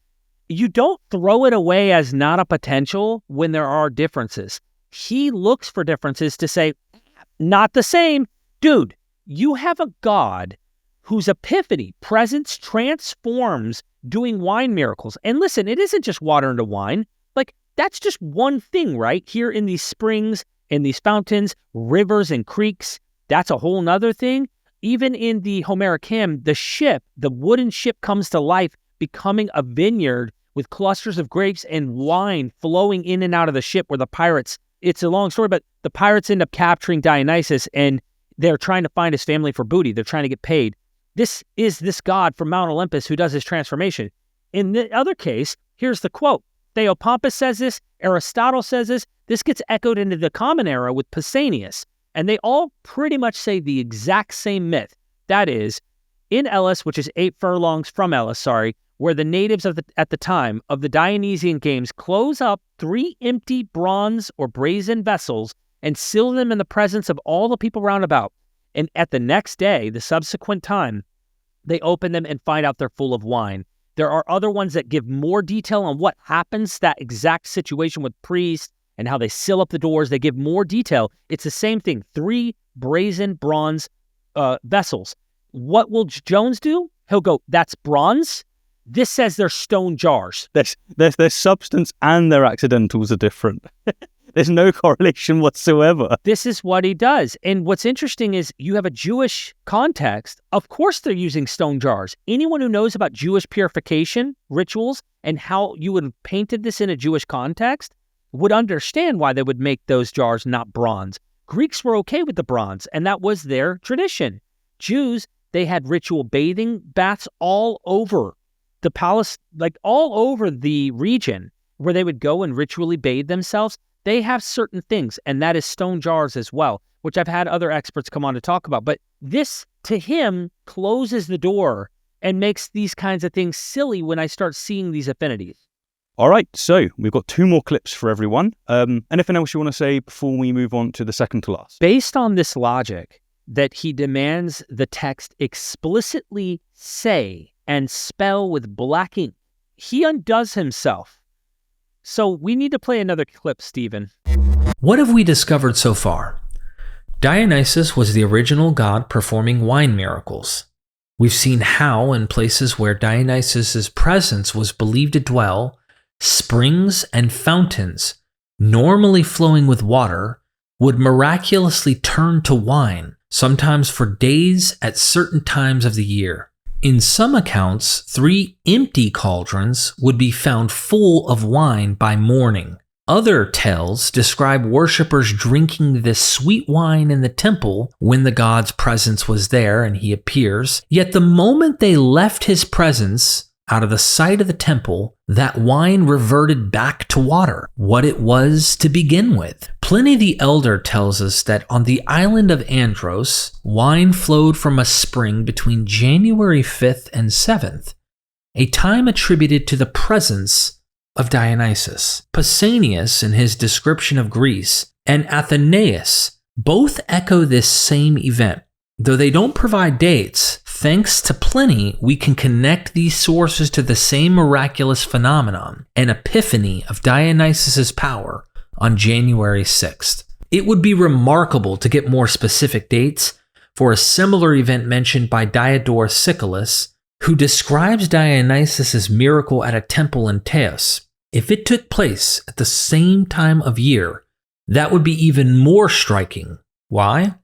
you don't throw it away as not a potential when there are differences. He looks for differences to say, not the same. Dude, you have a God whose epiphany, presence, transforms doing wine miracles. And listen, it isn't just water into wine. Like, that's just one thing, right? Here in these springs, in these fountains, rivers and creeks, that's a whole nother thing. Even in the Homeric hymn, the wooden ship comes to life, becoming a vineyard with clusters of grapes and wine flowing in and out of the ship where the pirates, it's a long story, but the pirates end up capturing Dionysus and they're trying to find his family for booty. They're trying to get paid. This is this god from Mount Olympus who does his transformation. In the other case, here's the quote. Theopompus says this, Aristotle says this. This gets echoed into the Common Era with Pausanias, and they all pretty much say the exact same myth. That is, in Elis, which is 8 furlongs from Elis, where the natives at the time of the Dionysian games close up 3 empty bronze or brazen vessels and seal them in the presence of all the people round about. And at the next day, the subsequent time, they open them and find out they're full of wine. There are other ones that give more detail on what happens, that exact situation with priests and how they seal up the doors. They give more detail. It's the same thing. 3 brazen bronze vessels. What will Jones do? He'll go, that's bronze. This says they're stone jars. Their substance and their accidentals are different. There's no correlation whatsoever. This is what he does. And what's interesting is you have a Jewish context. Of course, they're using stone jars. Anyone who knows about Jewish purification rituals and how you would have painted this in a Jewish context would understand why they would make those jars not bronze. Greeks were okay with the bronze, and that was their tradition. Jews, they had ritual bathing baths all over the palace, like all over the region where they would go and ritually bathe themselves. They have certain things, and that is stone jars as well, which I've had other experts come on to talk about. But this, to him, closes the door and makes these kinds of things silly when I start seeing these affinities. All right, so we've got 2 more clips for everyone. Anything else you want to say before we move on to the second to last? Based on this logic that he demands the text explicitly say and spell with black ink, he undoes himself. So we need to play another clip, Stephen. What have we discovered so far? Dionysus was the original god performing wine miracles. We've seen how, in places where Dionysus's presence was believed to dwell, springs and fountains, normally flowing with water, would miraculously turn to wine, sometimes for days at certain times of the year. In some accounts, 3 empty cauldrons would be found full of wine by morning. Other tales describe worshippers drinking this sweet wine in the temple when the god's presence was there and he appears, yet the moment they left his presence out of the sight of the temple, that wine reverted back to water, what it was to begin with. Pliny the Elder tells us that on the island of Andros, wine flowed from a spring between January 5th and 7th, a time attributed to the presence of Dionysus. Pausanias, in his description of Greece, and Athenaeus both echo this same event. Though they don't provide dates, thanks to Pliny, we can connect these sources to the same miraculous phenomenon, an epiphany of Dionysus's power on January 6th. It would be remarkable to get more specific dates for a similar event mentioned by Diodorus Siculus, who describes Dionysus's miracle at a temple in Teos. If it took place at the same time of year, that would be even more striking. Why?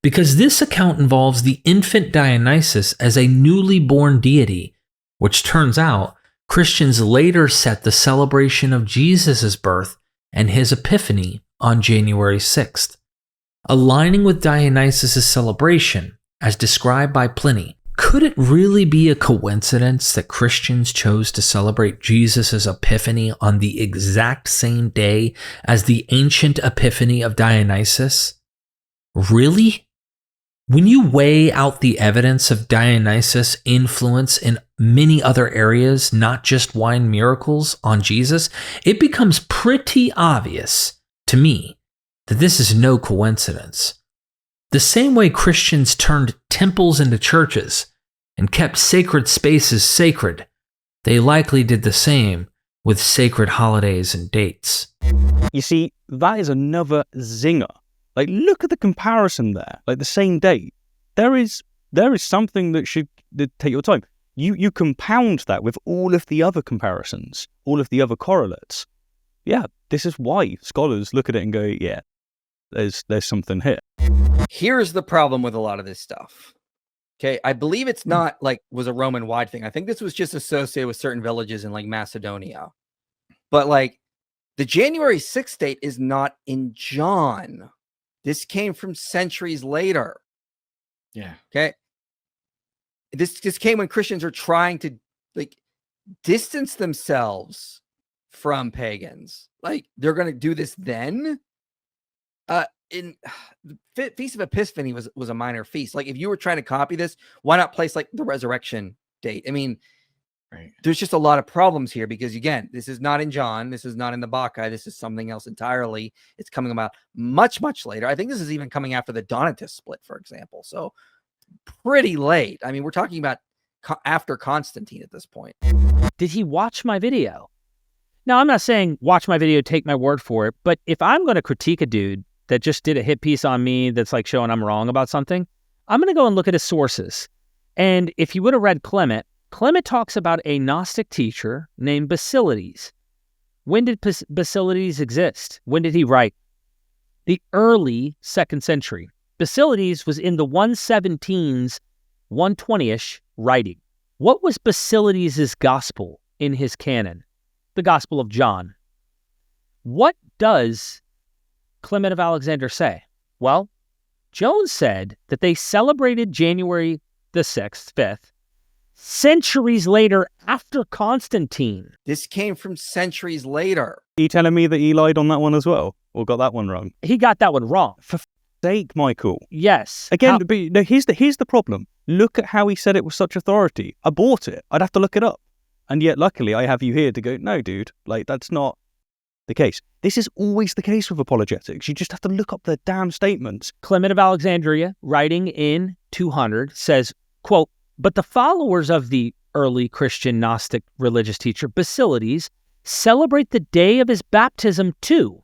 Because this account involves the infant Dionysus as a newly born deity, which turns out Christians later set the celebration of Jesus' birth and his epiphany on January 6th. Aligning with Dionysus' celebration, as described by Pliny, could it really be a coincidence that Christians chose to celebrate Jesus' epiphany on the exact same day as the ancient epiphany of Dionysus? Really? When you weigh out the evidence of Dionysus' influence in many other areas, not just wine miracles on Jesus, it becomes pretty obvious to me that this is no coincidence. The same way Christians turned temples into churches and kept sacred spaces sacred, they likely did the same with sacred holidays and dates. You see, that is another zinger. Like, look at the comparison there. Like, the same date. There is something that should take your time. You compound that with all of the other comparisons, all of the other correlates. Yeah, this is why scholars look at it and go, yeah, there's something here. Here's the problem with a lot of this stuff. Okay, I believe it's not like was a Roman-wide thing. I think this was just associated with certain villages in like Macedonia. But like the January 6th date is not in John. This came from centuries later. Yeah. Okay. This came when Christians are trying to like distance themselves from pagans. Like they're going to do this then. In the Feast of Epiphany was a minor feast. Like if you were trying to copy this, why not place like the resurrection date? I mean, right. There's just a lot of problems here because again, this is not in John. This is not in the Bacchae. This is something else entirely. It's coming about much, much later. I think this is even coming after the Donatist split, for example. So pretty late. I mean, we're talking about after Constantine at this point. Did he watch my video? Now, I'm not saying watch my video, take my word for it, but if I'm going to critique a dude that just did a hit piece on me that's like showing I'm wrong about something, I'm going to go and look at his sources. And if you would have read Clement talks about a Gnostic teacher named Basilides. When did Basilides exist? When did he write? The early 2nd century. Basilides was in the 117s, 120-ish writing. What was Basilides' gospel in his canon? The Gospel of John. What does Clement of Alexander say? Well, Jones said that they celebrated January the 6th, 5th, centuries later after Constantine. This came from centuries later. Are you telling me that he lied on that one as well? Or got that one wrong? He got that one wrong. For sake, Michael. Yes. Again, no, here's the problem. Look at how he said it with such authority. I bought it. I'd have to look it up. And yet, luckily, I have you here to go, no, dude, like, that's not the case. This is always the case with apologetics. You just have to look up the damn statements. Clement of Alexandria, writing in 200, says, quote, "But the followers of the early Christian Gnostic religious teacher Basilides celebrate the day of his baptism too,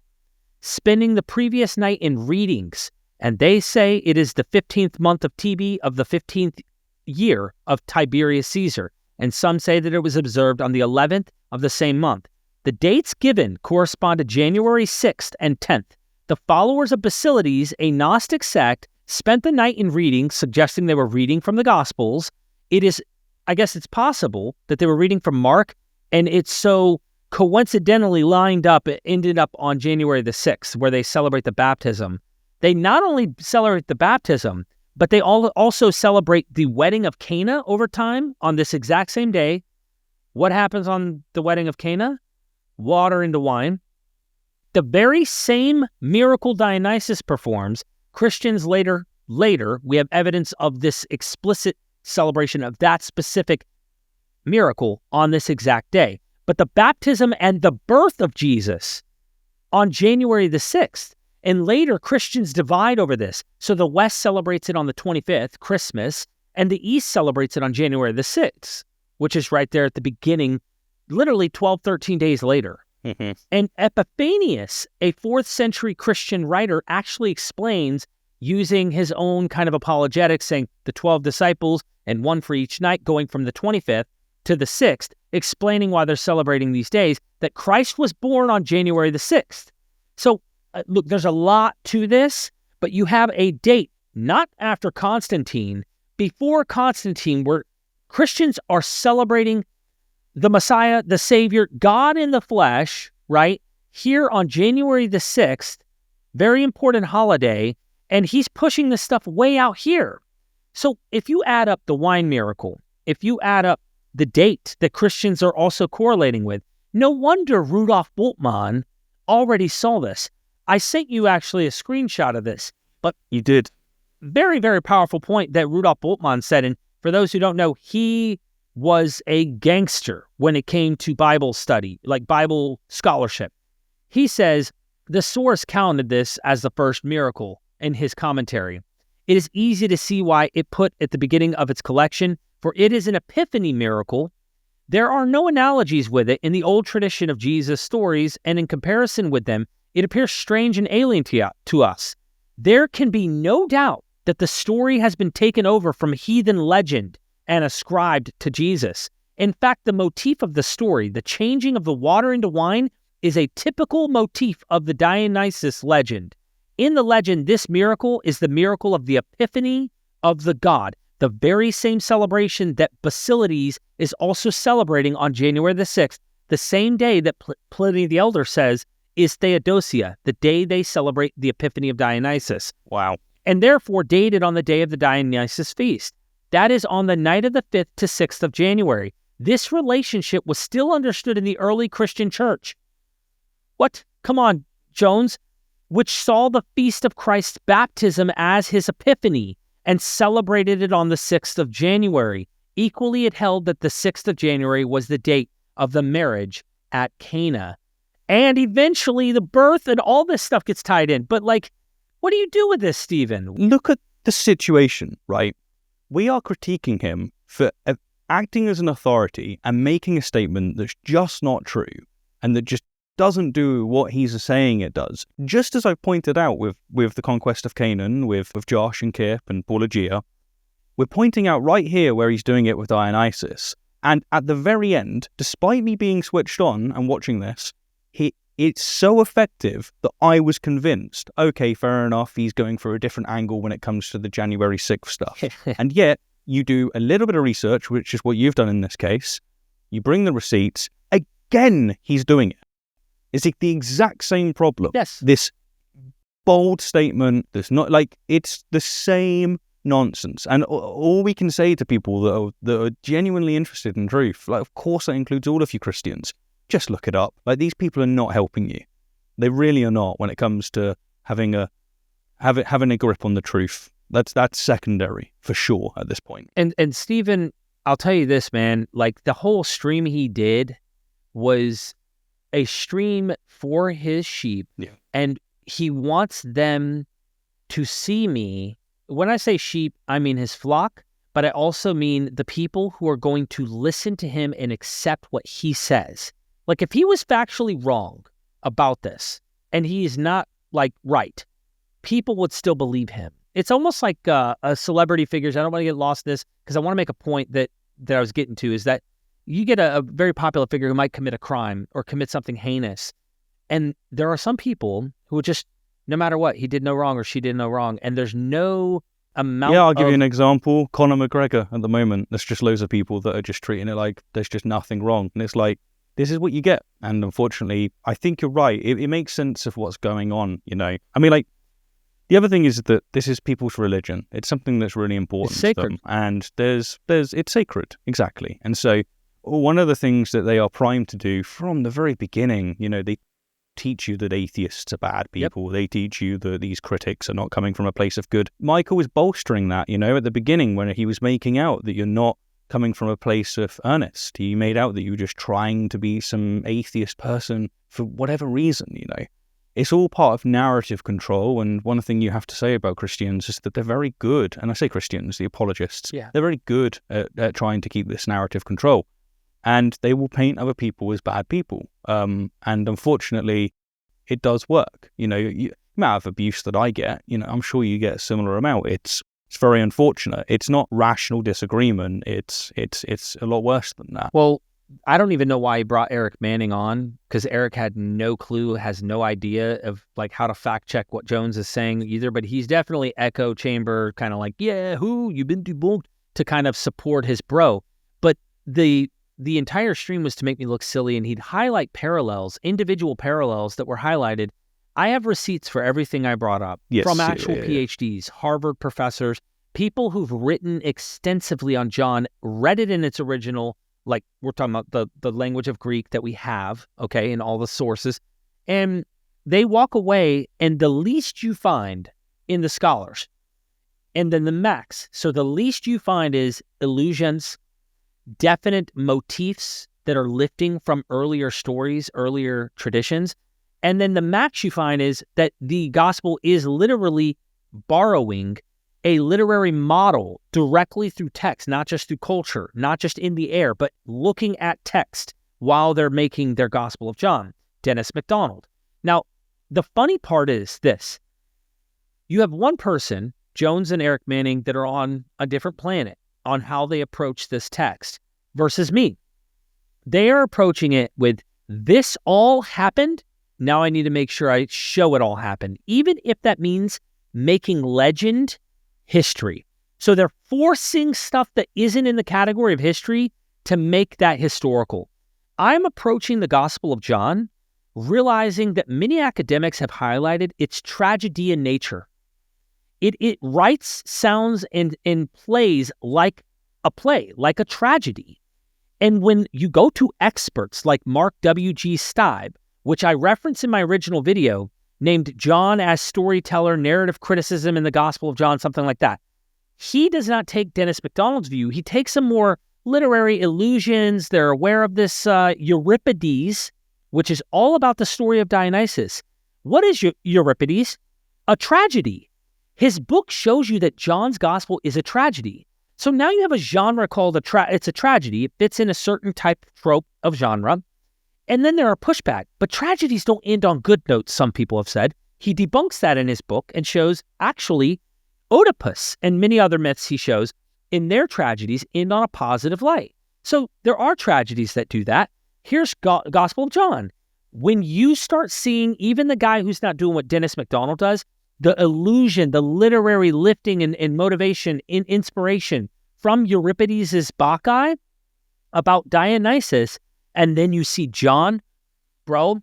spending the previous night in readings, and they say it is the 15th month of Tebe of the 15th year of Tiberius Caesar, and some say that it was observed on the 11th of the same month. The dates given correspond to January 6th and 10th. The followers of Basilides, a Gnostic sect, spent the night in reading, suggesting they were reading from the Gospels. It is, I guess it's possible that they were reading from Mark, and it's so coincidentally lined up, it ended up on January the 6th, where they celebrate the baptism. They not only celebrate the baptism, but they also celebrate the wedding of Cana over time on this exact same day. What happens on the wedding of Cana? Water into wine. The very same miracle Dionysus performs, Christians later, we have evidence of this explicit celebration of that specific miracle on this exact day. But the baptism and the birth of Jesus on January the 6th. And later, Christians divide over this. So the West celebrates it on the 25th, Christmas, and the East celebrates it on January the 6th, which is right there at the beginning, literally 12, 13 days later. Mm-hmm. And Epiphanius, a 4th century Christian writer, actually explains, using his own kind of apologetics, saying the 12 disciples and one for each night, going from the 25th to the 6th, explaining why they're celebrating these days, that Christ was born on January the 6th. So, look, there's a lot to this, but you have a date, not after Constantine, before Constantine, where Christians are celebrating the Messiah, the Savior, God in the flesh, right? Here on January the 6th, very important holiday, and he's pushing this stuff way out here. So if you add up the wine miracle, if you add up the date that Christians are also correlating with, no wonder Rudolf Bultmann already saw this. I sent you actually a screenshot of this, but you did. Very, very powerful point that Rudolf Bultmann said. And for those who don't know, he was a gangster when it came to Bible study, like Bible scholarship. He says the source counted this as the first miracle in his commentary. It is easy to see why it put at the beginning of its collection, for it is an epiphany miracle. There are no analogies with it in the old tradition of Jesus' stories, and in comparison with them, it appears strange and alien to us. There can be no doubt that the story has been taken over from heathen legend and ascribed to Jesus. In fact, the motif of the story, the changing of the water into wine, is a typical motif of the Dionysus legend. In the legend, this miracle is the miracle of the epiphany of the god, the very same celebration that Basilides is also celebrating on January the 6th, the same day that Pliny the Elder says is Theodosia, the day they celebrate the epiphany of Dionysus. Wow. And therefore dated on the day of the Dionysus feast. That is on the night of the 5th to 6th of January. This relationship was still understood in the early Christian church. What? Come on, Jones. Which saw the feast of Christ's baptism as his epiphany and celebrated it on the 6th of January. Equally, it held that the 6th of January was the date of the marriage at Cana. And eventually the birth and all this stuff gets tied in. But what do you do with this, Stephen? Look at the situation, right? We are critiquing him for acting as an authority and making a statement that's just not true and that just doesn't do what he's saying it does. Just as I pointed out with the conquest of Canaan, with Josh and Kip and Apologia, we're pointing out right here where he's doing it with Dionysus. And at the very end, despite me being switched on and watching this, it's so effective that I was convinced, okay, fair enough, he's going for a different angle when it comes to the January 6th stuff. And yet, you do a little bit of research, which is what you've done in this case. You bring the receipts. Again, he's doing it. It's like the exact same problem. Yes. This bold statement that's not like, it's the same nonsense. And all we can say to people that are genuinely interested in truth, like, of course that includes all of you Christians, just look it up. Like, these people are not helping you. They really are not when it comes to having a grip on the truth. That's secondary for sure at this point. And Stephen, I'll tell you this, man, like the whole stream he did was a stream for his sheep. Yeah. And he wants them to see me. When I say sheep, I mean his flock, but I also mean the people who are going to listen to him and accept what he says. Like, if he was factually wrong about this and he is not like right, people would still believe him. It's almost like a celebrity figures. I don't want to get lost in this because I want to make a point that I was getting to, is that you get a very popular figure who might commit a crime or commit something heinous. And there are some people who would just, no matter what, he did no wrong or she did no wrong. And there's no amount. Yeah, I'll give you an example. Conor McGregor at the moment, there's just loads of people that are just treating it like there's just nothing wrong. And it's like, this is what you get. And unfortunately, I think you're right. It makes sense of what's going on, you know. I mean, like, the other thing is that this is people's religion. It's something that's really important. It's sacred. To them. And it's sacred, exactly. And so one of the things that they are primed to do from the very beginning, you know, they teach you that atheists are bad people. Yep. They teach you that these critics are not coming from a place of good. Michael was bolstering that, you know, at the beginning when he was making out that you're not coming from a place of earnest. He made out that you were just trying to be some atheist person for whatever reason, you know. It's all part of narrative control, and one thing you have to say about Christians is that they're very good, and I say Christians, the apologists, they're very good at trying to keep this narrative control, and they will paint other people as bad people, and unfortunately, it does work. You know, the amount of abuse that I get, you know, I'm sure you get a similar amount. It's very unfortunate. It's not rational disagreement. It's a lot worse than that. Well, I don't even know why he brought Eric Manning on, because Eric had no clue, has no idea of like how to fact check what Jones is saying either. But he's definitely echo chamber, kind of like, yeah, who you've been debunked, to kind of support his bro. But the entire stream was to make me look silly, and he'd highlight parallels, individual parallels that were highlighted. I have receipts for everything I brought up from actual PhDs, Harvard professors, people who've written extensively on John, read it in its original. Like, we're talking about the language of Greek that we have, okay, in all the sources. And they walk away, and the least you find in the scholars, and then the max. So the least you find is illusions, definite motifs that are lifting from earlier stories, earlier traditions. And then the max you find is that the gospel is literally borrowing a literary model directly through text, not just through culture, not just in the air, but looking at text while they're making their Gospel of John. Dennis MacDonald. Now, the funny part is this. You have one person, Jones and Eric Manning, that are on a different planet on how they approach this text versus me. They are approaching it with, this all happened. Now I need to make sure I show it all happened, even if that means making legend history. So they're forcing stuff that isn't in the category of history to make that historical. I'm approaching the Gospel of John, realizing that many academics have highlighted its tragedy in nature. It writes, sounds, and plays like a play, like a tragedy. And when you go to experts like Mark W.G. Stibe, which I reference in my original video, named John as Storyteller, Narrative Criticism in the Gospel of John, something like that. He does not take Dennis MacDonald's view. He takes some more literary illusions. They're aware of this Euripides, which is all about the story of Dionysus. What is Euripides? A tragedy. His book shows you that John's Gospel is a tragedy. So now you have a genre called it's a tragedy. It fits in a certain type of trope of genre. And then there are pushback. But tragedies don't end on good notes, some people have said. He debunks that in his book and shows actually Oedipus and many other myths he shows in their tragedies end on a positive light. So there are tragedies that do that. Here's Gospel of John. when you start seeing even the guy who's not doing what Dennis McDonald does, the illusion, the literary lifting and motivation and inspiration from Euripides' Bacchae about Dionysus, and then you see John, bro,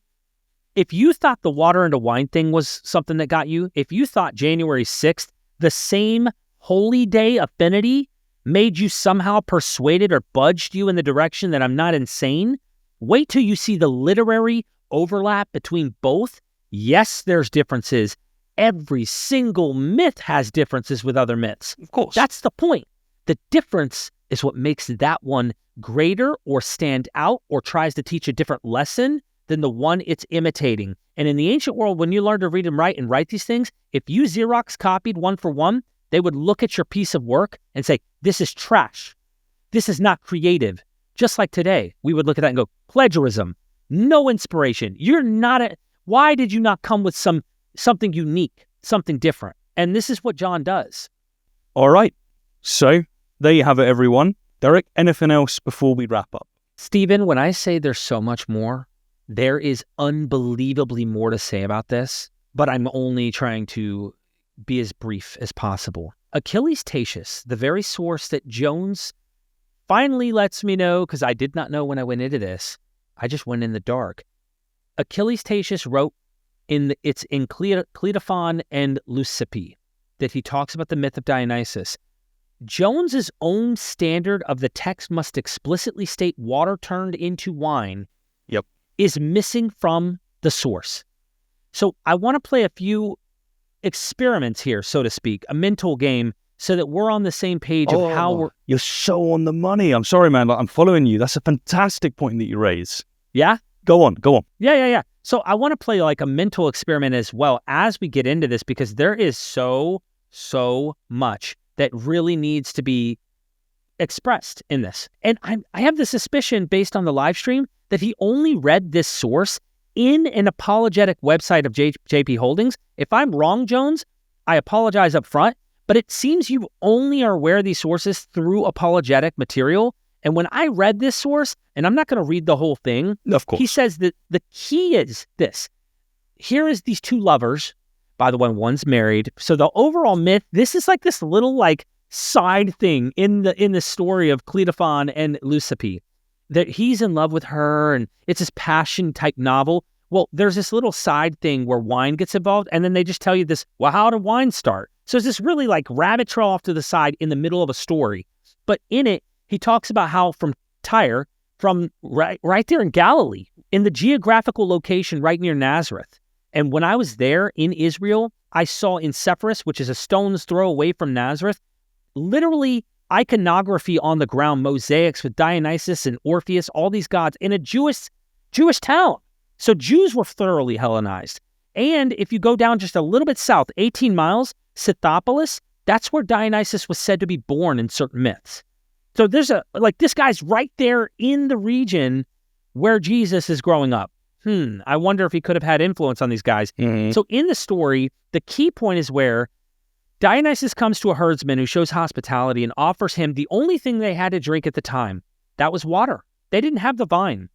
if you thought the water into wine thing was something that got you, if you thought January 6th, the same holy day affinity made you somehow persuaded or budged you in the direction that I'm not insane, wait till you see the literary overlap between both. Yes, there's differences. Every single myth has differences with other myths. Of course. That's the point. The difference is what makes that one greater or stand out or tries to teach a different lesson than the one it's imitating. And in the ancient world, when you learn to read and write these things, if you Xerox copied one for one, they would look at your piece of work and say, this is trash. This is not creative. Just like today, we would look at that and go, plagiarism, no inspiration. You're not why did you not come with something unique, something different? And this is what John does. All right. So there you have it, everyone. Derek, anything else before we wrap up? Stephen, when I say there's so much more, there is unbelievably more to say about this, but I'm only trying to be as brief as possible. Achilles-Tatius, the very source that Jones finally lets me know, because I did not know when I went into this, I just went in the dark. Achilles-Tatius wrote it's in Cleitophon and Leucippe that he talks about the myth of Dionysus. Jones's own standard of the text must explicitly state water turned into wine is missing from the source. So I want to play a few experiments here, so to speak, a mental game, so that we're on the same page of how we're... You're so on the money. I'm sorry, man. I'm following you. That's a fantastic point that you raise. Yeah? Go on. Yeah. So I want to play like a mental experiment as well as we get into this, because there is so much that really needs to be expressed in this. And I have the suspicion, based on the live stream, that he only read this source in an apologetic website of JP Holdings. If I'm wrong, Jones, I apologize up front, but it seems you only are aware of these sources through apologetic material. And when I read this source, and I'm not going to read the whole thing, of course, he says that the key is this. Here is these two lovers. By the way, one's married. So the overall myth, this is like this little like side thing in the story of Cleitophon and Leucippe, that he's in love with her and it's this passion type novel. Well, there's this little side thing where wine gets involved, and then they just tell you this, well, how did wine start? So it's this really like rabbit trail off to the side in the middle of a story. But in it, he talks about how from Tyre, from right there in Galilee, in the geographical location right near Nazareth. And when I was there in Israel, I saw in Sepphoris, which is a stone's throw away from Nazareth, literally iconography on the ground, mosaics with Dionysus and Orpheus, all these gods in a Jewish town. So Jews were thoroughly Hellenized. And if you go down just a little bit south, 18 miles, Scythopolis, that's where Dionysus was said to be born in certain myths. So there's this guy's right there in the region where Jesus is growing up. I wonder if he could have had influence on these guys. Mm-hmm. So in the story, the key point is where Dionysus comes to a herdsman who shows hospitality and offers him the only thing they had to drink at the time. That was water. They didn't have the vine.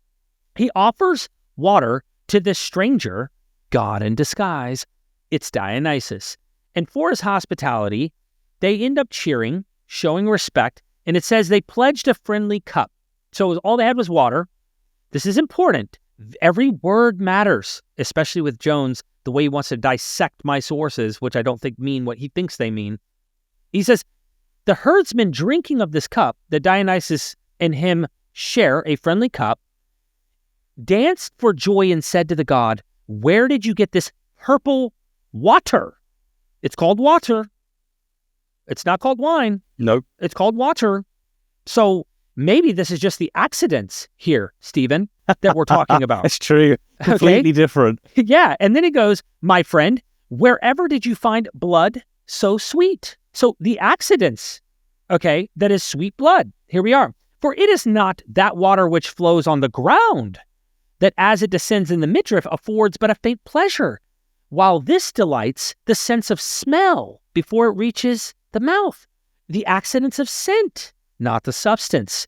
He offers water to this stranger, God in disguise. It's Dionysus. And for his hospitality, they end up cheering, showing respect, and it says they pledged a friendly cup. So all they had was water. This is important. Every word matters, especially with Jones, the way he wants to dissect my sources, which I don't think mean what he thinks they mean. He says, the herdsman drinking of this cup that Dionysus and him share, a friendly cup, danced for joy and said to the god, where did you get this purple water? It's called water. It's not called wine. Nope. It's called water. So maybe this is just the accidents here, Stephen, that we're talking about. It's true. Completely different. Yeah. And then he goes, my friend, wherever did you find blood so sweet? So the accidents, okay, that is sweet blood. Here we are. For it is not that water which flows on the ground, that as it descends in the midriff affords but a faint pleasure, while this delights the sense of smell before it reaches the mouth. The accidents of scent, not the substance.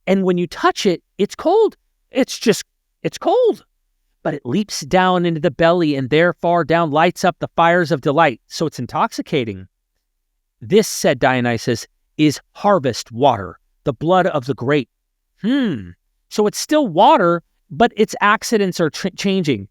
And when you touch it, it's cold. It's cold. but it leaps down into the belly and there far down lights up the fires of delight. So it's intoxicating. This, said Dionysus, is harvest water, the blood of the grape. So it's still water, but its accidents are changing.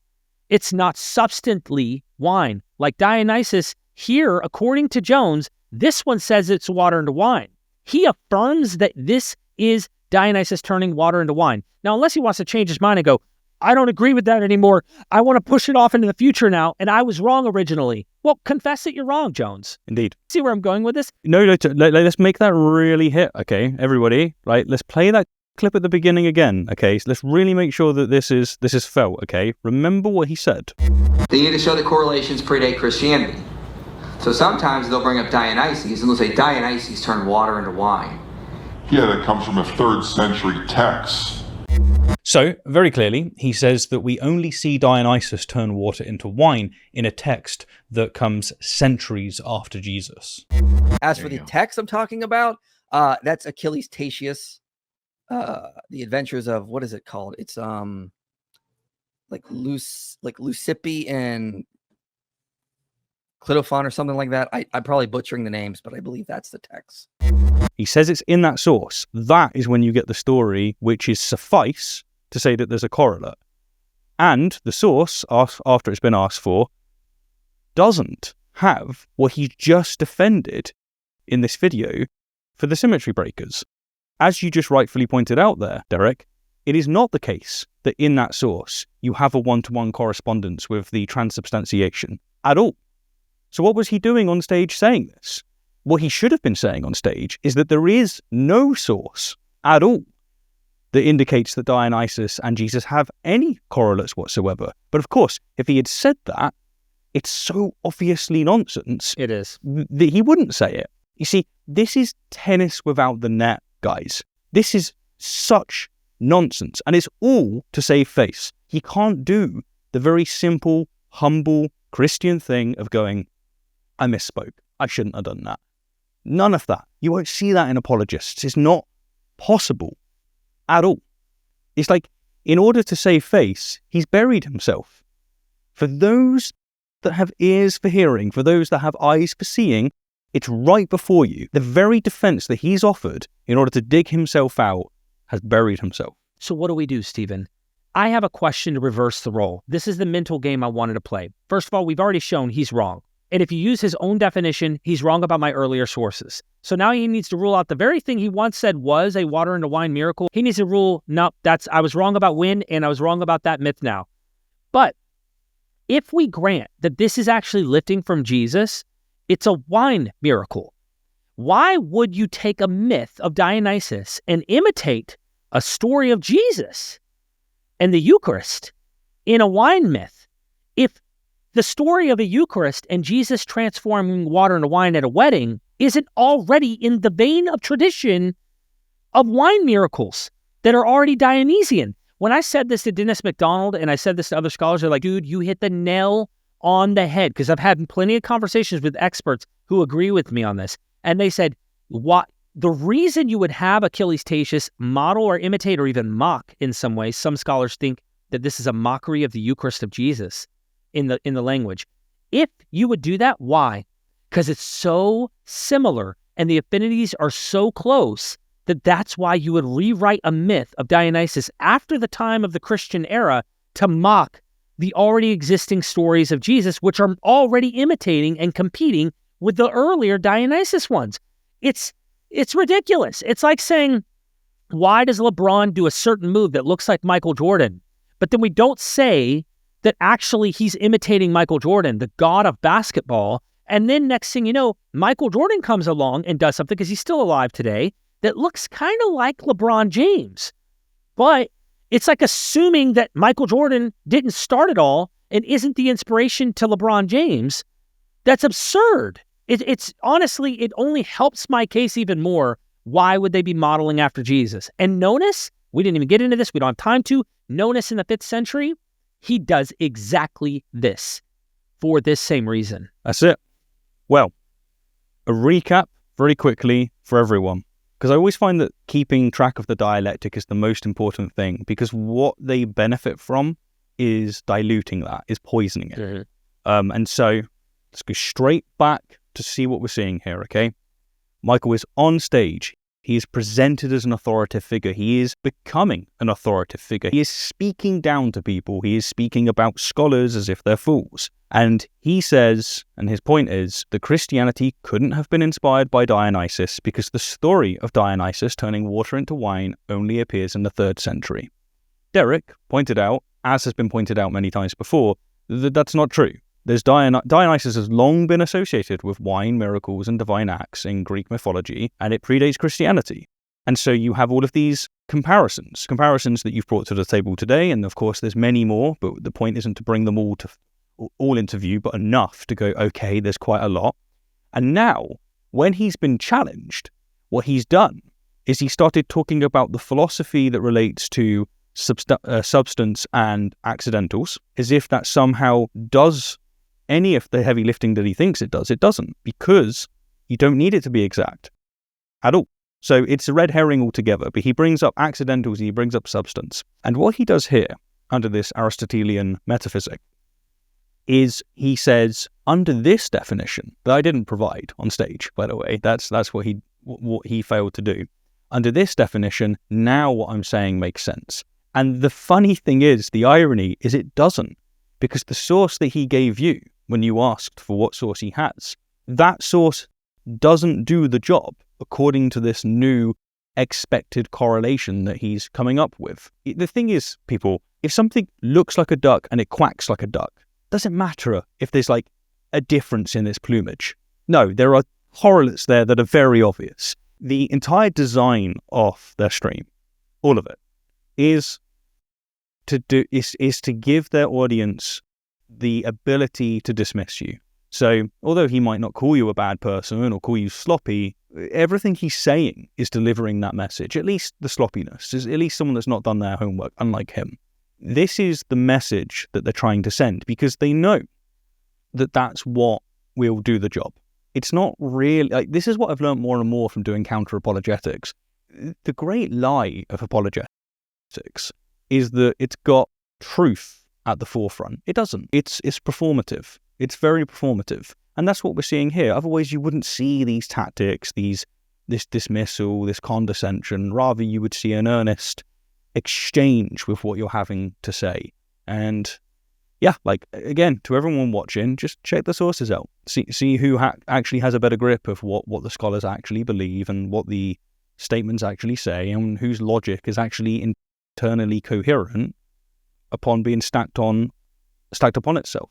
It's not substantially wine. Like Dionysus, here, according to Jones, this one says it's water into wine. He affirms that this is Dionysus turning water into wine. Now, unless he wants to change his mind and go, I don't agree with that anymore. I want to push it off into the future now, and I was wrong originally. Well, confess that you're wrong, Jones. Indeed. See where I'm going with this? No, let's make that really hit, okay? Everybody, right? Let's play that clip at the beginning again, okay? So let's really make sure that this is felt, okay? Remember what he said. They need to show that correlations predate Christianity. So sometimes they'll bring up Dionysus, and they'll say Dionysus turned water into wine. Yeah, that comes from a 3rd century text. So, very clearly, he says that we only see Dionysus turn water into wine in a text that comes centuries after Jesus. As for the text I'm talking about, that's Achilles Tatius, the Adventures of, what is it called? It's like Leucippe and Clitophon or something like that. I'm probably butchering the names, but I believe that's the text. He says it's in that source. That is when you get the story, which is suffice to say that there's a correlate. And the source, after it's been asked for, doesn't have what he just defended in this video for the symmetry breakers. As you just rightfully pointed out there, Derek, it is not the case that in that source you have a one-to-one correspondence with the transubstantiation at all. So what was he doing on stage saying this? What he should have been saying on stage is that there is no source at all that indicates that Dionysus and Jesus have any correlates whatsoever. But of course, if he had said that, it's so obviously nonsense. It is. That he wouldn't say it. You see, this is tennis without the net, guys. This is such nonsense. And it's all to save face. He can't do the very simple, humble Christian thing of going, I misspoke. I shouldn't have done that. None of that. You won't see that in Apologists. It's not possible at all. It's like, in order to save face, he's buried himself. For those that have ears for hearing, for those that have eyes for seeing, it's right before you. The very defense that he's offered in order to dig himself out has buried himself. So what do we do, Stephen? I have a question to reverse the role. This is the mental game I wanted to play. First of all, we've already shown he's wrong. And if you use his own definition, he's wrong about my earlier sources. So now he needs to rule out the very thing he once said was a water into wine miracle. He needs to rule, no, I was wrong about when, and I was wrong about that myth now. But if we grant that this is actually lifting from Jesus, it's a wine miracle. Why would you take a myth of Dionysus and imitate a story of Jesus and the Eucharist in a wine myth? If the story of a Eucharist and Jesus transforming water into wine at a wedding isn't already in the vein of tradition of wine miracles that are already Dionysian. When I said this to Dennis MacDonald and I said this to other scholars, they're like, dude, you hit the nail on the head. Because I've had plenty of conversations with experts who agree with me on this. And they said, what the reason you would have Achilles Tatius model or imitate or even mock in some ways, some scholars think that this is a mockery of the Eucharist of Jesus in the language. If you would do that, why? Because it's so similar and the affinities are so close that that's why you would rewrite a myth of Dionysus after the time of the Christian era to mock the already existing stories of Jesus, which are already imitating and competing with the earlier Dionysus ones. It's ridiculous. It's like saying, why does LeBron do a certain move that looks like Michael Jordan? But then we don't say that actually he's imitating Michael Jordan, the god of basketball. And then next thing you know, Michael Jordan comes along and does something, because he's still alive today, that looks kind of like LeBron James. But it's like assuming that Michael Jordan didn't start it all and isn't the inspiration to LeBron James. That's absurd. It's honestly, it only helps my case even more. Why would they be modeling after Jesus? And Nonus, we didn't even get into this. We don't have time to. Nonus in the 5th century, he does exactly this for this same reason. That's it. Well, a recap very quickly for everyone, because I always find that keeping track of the dialectic is the most important thing, because what they benefit from is diluting that, is poisoning it. And so let's go straight back to see what we're seeing here, okay? Michael is on stage. He is presented as an authoritative figure. He is becoming an authoritative figure. He is speaking down to people. He is speaking about scholars as if they're fools. And he says, and his point is, that Christianity couldn't have been inspired by Dionysus because the story of Dionysus turning water into wine only appears in the 3rd century. Derek pointed out, as has been pointed out many times before, that that's not true. Dionysus has long been associated with wine, miracles, and divine acts in Greek mythology, and it predates Christianity. And so you have all of these comparisons that you've brought to the table today, and of course there's many more, but the point isn't to bring them all into view, but enough to go, okay, there's quite a lot. And now, when he's been challenged, what he's done is he started talking about the philosophy that relates to substance and accidentals, as if that somehow does any of the heavy lifting that he thinks it does. It doesn't, because you don't need it to be exact at all. So it's a red herring altogether, but he brings up accidentals, he brings up substance. And what he does here, under this Aristotelian metaphysic, is he says, under this definition, that I didn't provide on stage, by the way, that's what he failed to do. Under this definition, now what I'm saying makes sense. And the funny thing is, the irony is it doesn't, because the source that he gave you when you asked for what source he has, that source doesn't do the job according to this new expected correlation that he's coming up with. The thing is, people, if something looks like a duck and it quacks like a duck, doesn't matter if there's like a difference in its plumage. No, there are correlates there that are very obvious. The entire design of their stream, all of it, is to give their audience the ability to dismiss you. So although he might not call you a bad person or call you sloppy, everything he's saying is delivering that message, at least the sloppiness, is at least someone that's not done their homework, unlike him. This is the message that they're trying to send, because they know that that's what will do the job. It's not really, like, this is what I've learned more and more from doing counter-apologetics. The great lie of apologetics is that it's got truth at the forefront. It doesn't. It's performative. It's very performative. And that's what we're seeing here. Otherwise, you wouldn't see these tactics, this dismissal, this condescension. Rather, you would see an earnest exchange with what you're having to say. And yeah, like, again, to everyone watching, just check the sources out. See who actually has a better grip of what the scholars actually believe and what the statements actually say, and whose logic is actually internally coherent upon being stacked upon itself.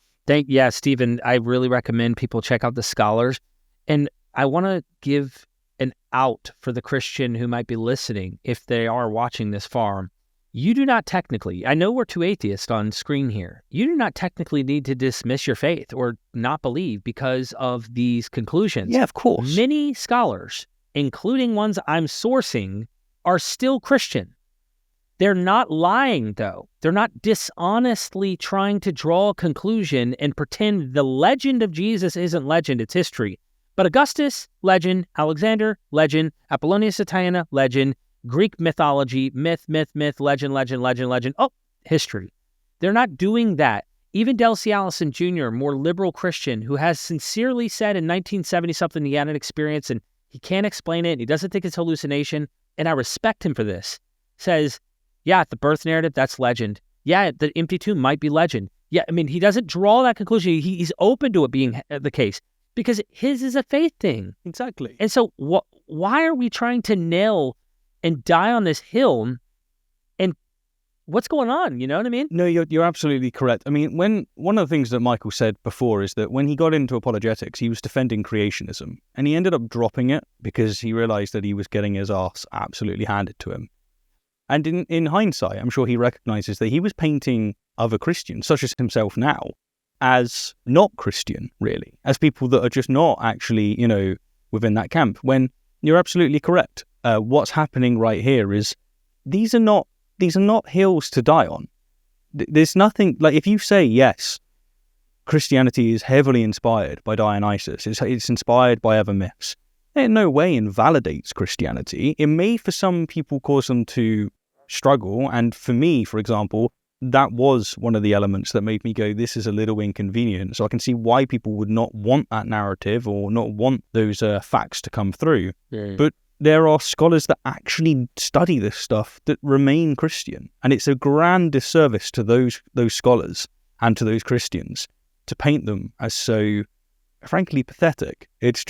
Stephen, I really recommend people check out the scholars. And I want to give an out for the Christian who might be listening, if they are watching this far. You do not technically, I know we're two atheists on screen here, you do not technically need to dismiss your faith or not believe because of these conclusions. Yeah, of course. Many scholars, including ones I'm sourcing, are still Christian. They're not lying, though. They're not dishonestly trying to draw a conclusion and pretend the legend of Jesus isn't legend, it's history. But Augustus, legend. Alexander, legend. Apollonius of Tyana, legend. Greek mythology, myth, legend. Oh, history. They're not doing that. Even Delcy Allison Jr., more liberal Christian, who has sincerely said in 1970-something he had an experience and he can't explain it, and he doesn't think it's hallucination, and I respect him for this, says, yeah, the birth narrative, that's legend. Yeah, the empty tomb might be legend. Yeah, I mean, he doesn't draw that conclusion. He's open to it being the case because his is a faith thing. Exactly. And so why are we trying to nail and die on this hill? And what's going on? You know what I mean? No, you're absolutely correct. I mean, one of the things that Michael said before is that when he got into apologetics, he was defending creationism, and he ended up dropping it because he realized that he was getting his ass absolutely handed to him. And in hindsight, I'm sure he recognizes that he was painting other Christians, such as himself now, as not Christian, really, as people that are just not actually, within that camp, when you're absolutely correct. What's happening right here is these are not hills to die on. There's nothing, like, if you say, yes, Christianity is heavily inspired by Dionysus, it's inspired by other myths, it in no way invalidates Christianity. It may, for some people, cause them to struggle. And for me, for example, that was one of the elements that made me go, this is a little inconvenient. So I can see why people would not want that narrative or not want those facts to come through. Yeah. But there are scholars that actually study this stuff that remain Christian. And it's a grand disservice to those scholars and to those Christians to paint them as so, frankly, pathetic. It's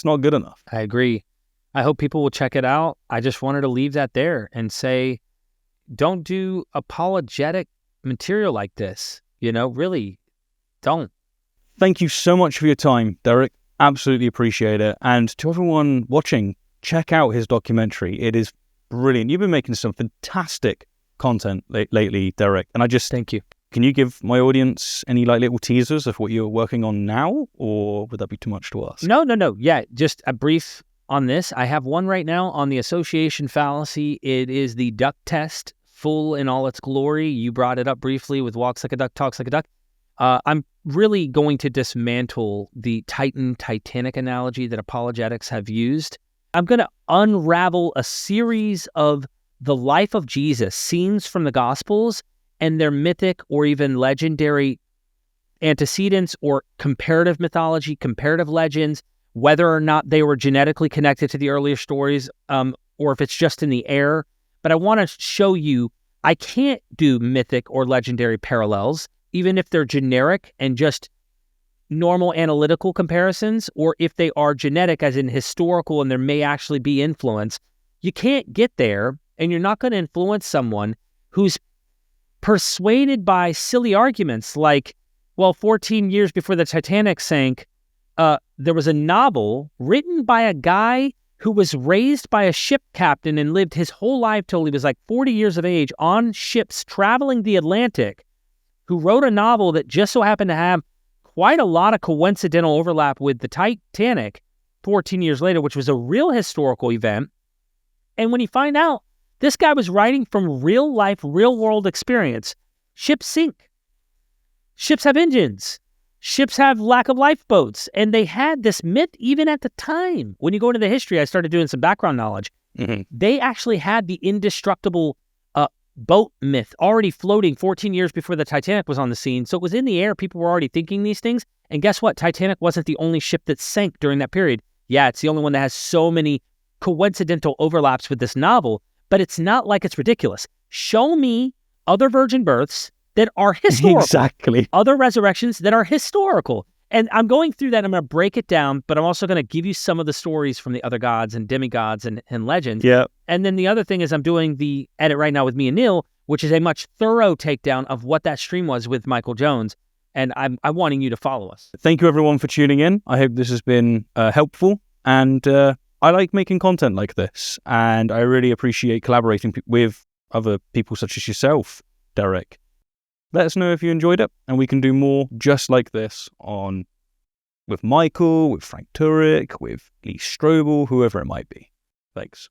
not good enough. I agree. I hope people will check it out. I just wanted to leave that there and say, don't do apologetic material like this. Really don't. Thank you so much for your time, Derek. Absolutely appreciate it. And to everyone watching, check out his documentary. It is brilliant. You've been making some fantastic content lately, Derek. And Thank you. Can you give my audience any little teasers of what you're working on now, or would that be too much to ask? No. Yeah, just a brief on this. I have one right now on the association fallacy. It is the duck test, full in all its glory. You brought it up briefly with walks like a duck, talks like a duck. I'm really going to dismantle the Titanic analogy that apologetics have used. I'm going to unravel a series of the life of Jesus, scenes from the Gospels, and their mythic or even legendary antecedents or comparative mythology, comparative legends, whether or not they were genetically connected to the earlier stories, or if it's just in the air. But I want to show you, I can't do mythic or legendary parallels, even if they're generic and just normal analytical comparisons, or if they are genetic as in historical and there may actually be influence. You can't get there, and you're not going to influence someone who's persuaded by silly arguments like, well, 14 years before the Titanic sank, there was a novel written by a guy who was raised by a ship captain and lived his whole life till he was like 40 years of age on ships traveling the Atlantic, who wrote a novel that just so happened to have quite a lot of coincidental overlap with the Titanic 14 years later, which was a real historical event. And when you find out, this guy was writing from real life, real world experience. Ships sink. Ships have engines. Ships have lack of lifeboats. And they had this myth even at the time. When you go into the history, I started doing some background knowledge. Mm-hmm. They actually had the indestructible boat myth already floating 14 years before the Titanic was on the scene. So it was in the air. People were already thinking these things. And guess what? Titanic wasn't the only ship that sank during that period. Yeah, it's the only one that has so many coincidental overlaps with this novel, but it's not like it's ridiculous. Show me other virgin births that are historical. Exactly. Other resurrections that are historical. And I'm going through that. I'm going to break it down, but I'm also going to give you some of the stories from the other gods and demigods and legends. Yeah. And then the other thing is I'm doing the edit right now with me and Neil, which is a much thorough takedown of what that stream was with Michael Jones. And I'm wanting you to follow us. Thank you, everyone, for tuning in. I hope this has been helpful. And I like making content like this. And I really appreciate collaborating with other people such as yourself, Derek. Let us know if you enjoyed it, and we can do more just like this with Michael, with Frank Turek, with Lee Strobel, whoever it might be. Thanks.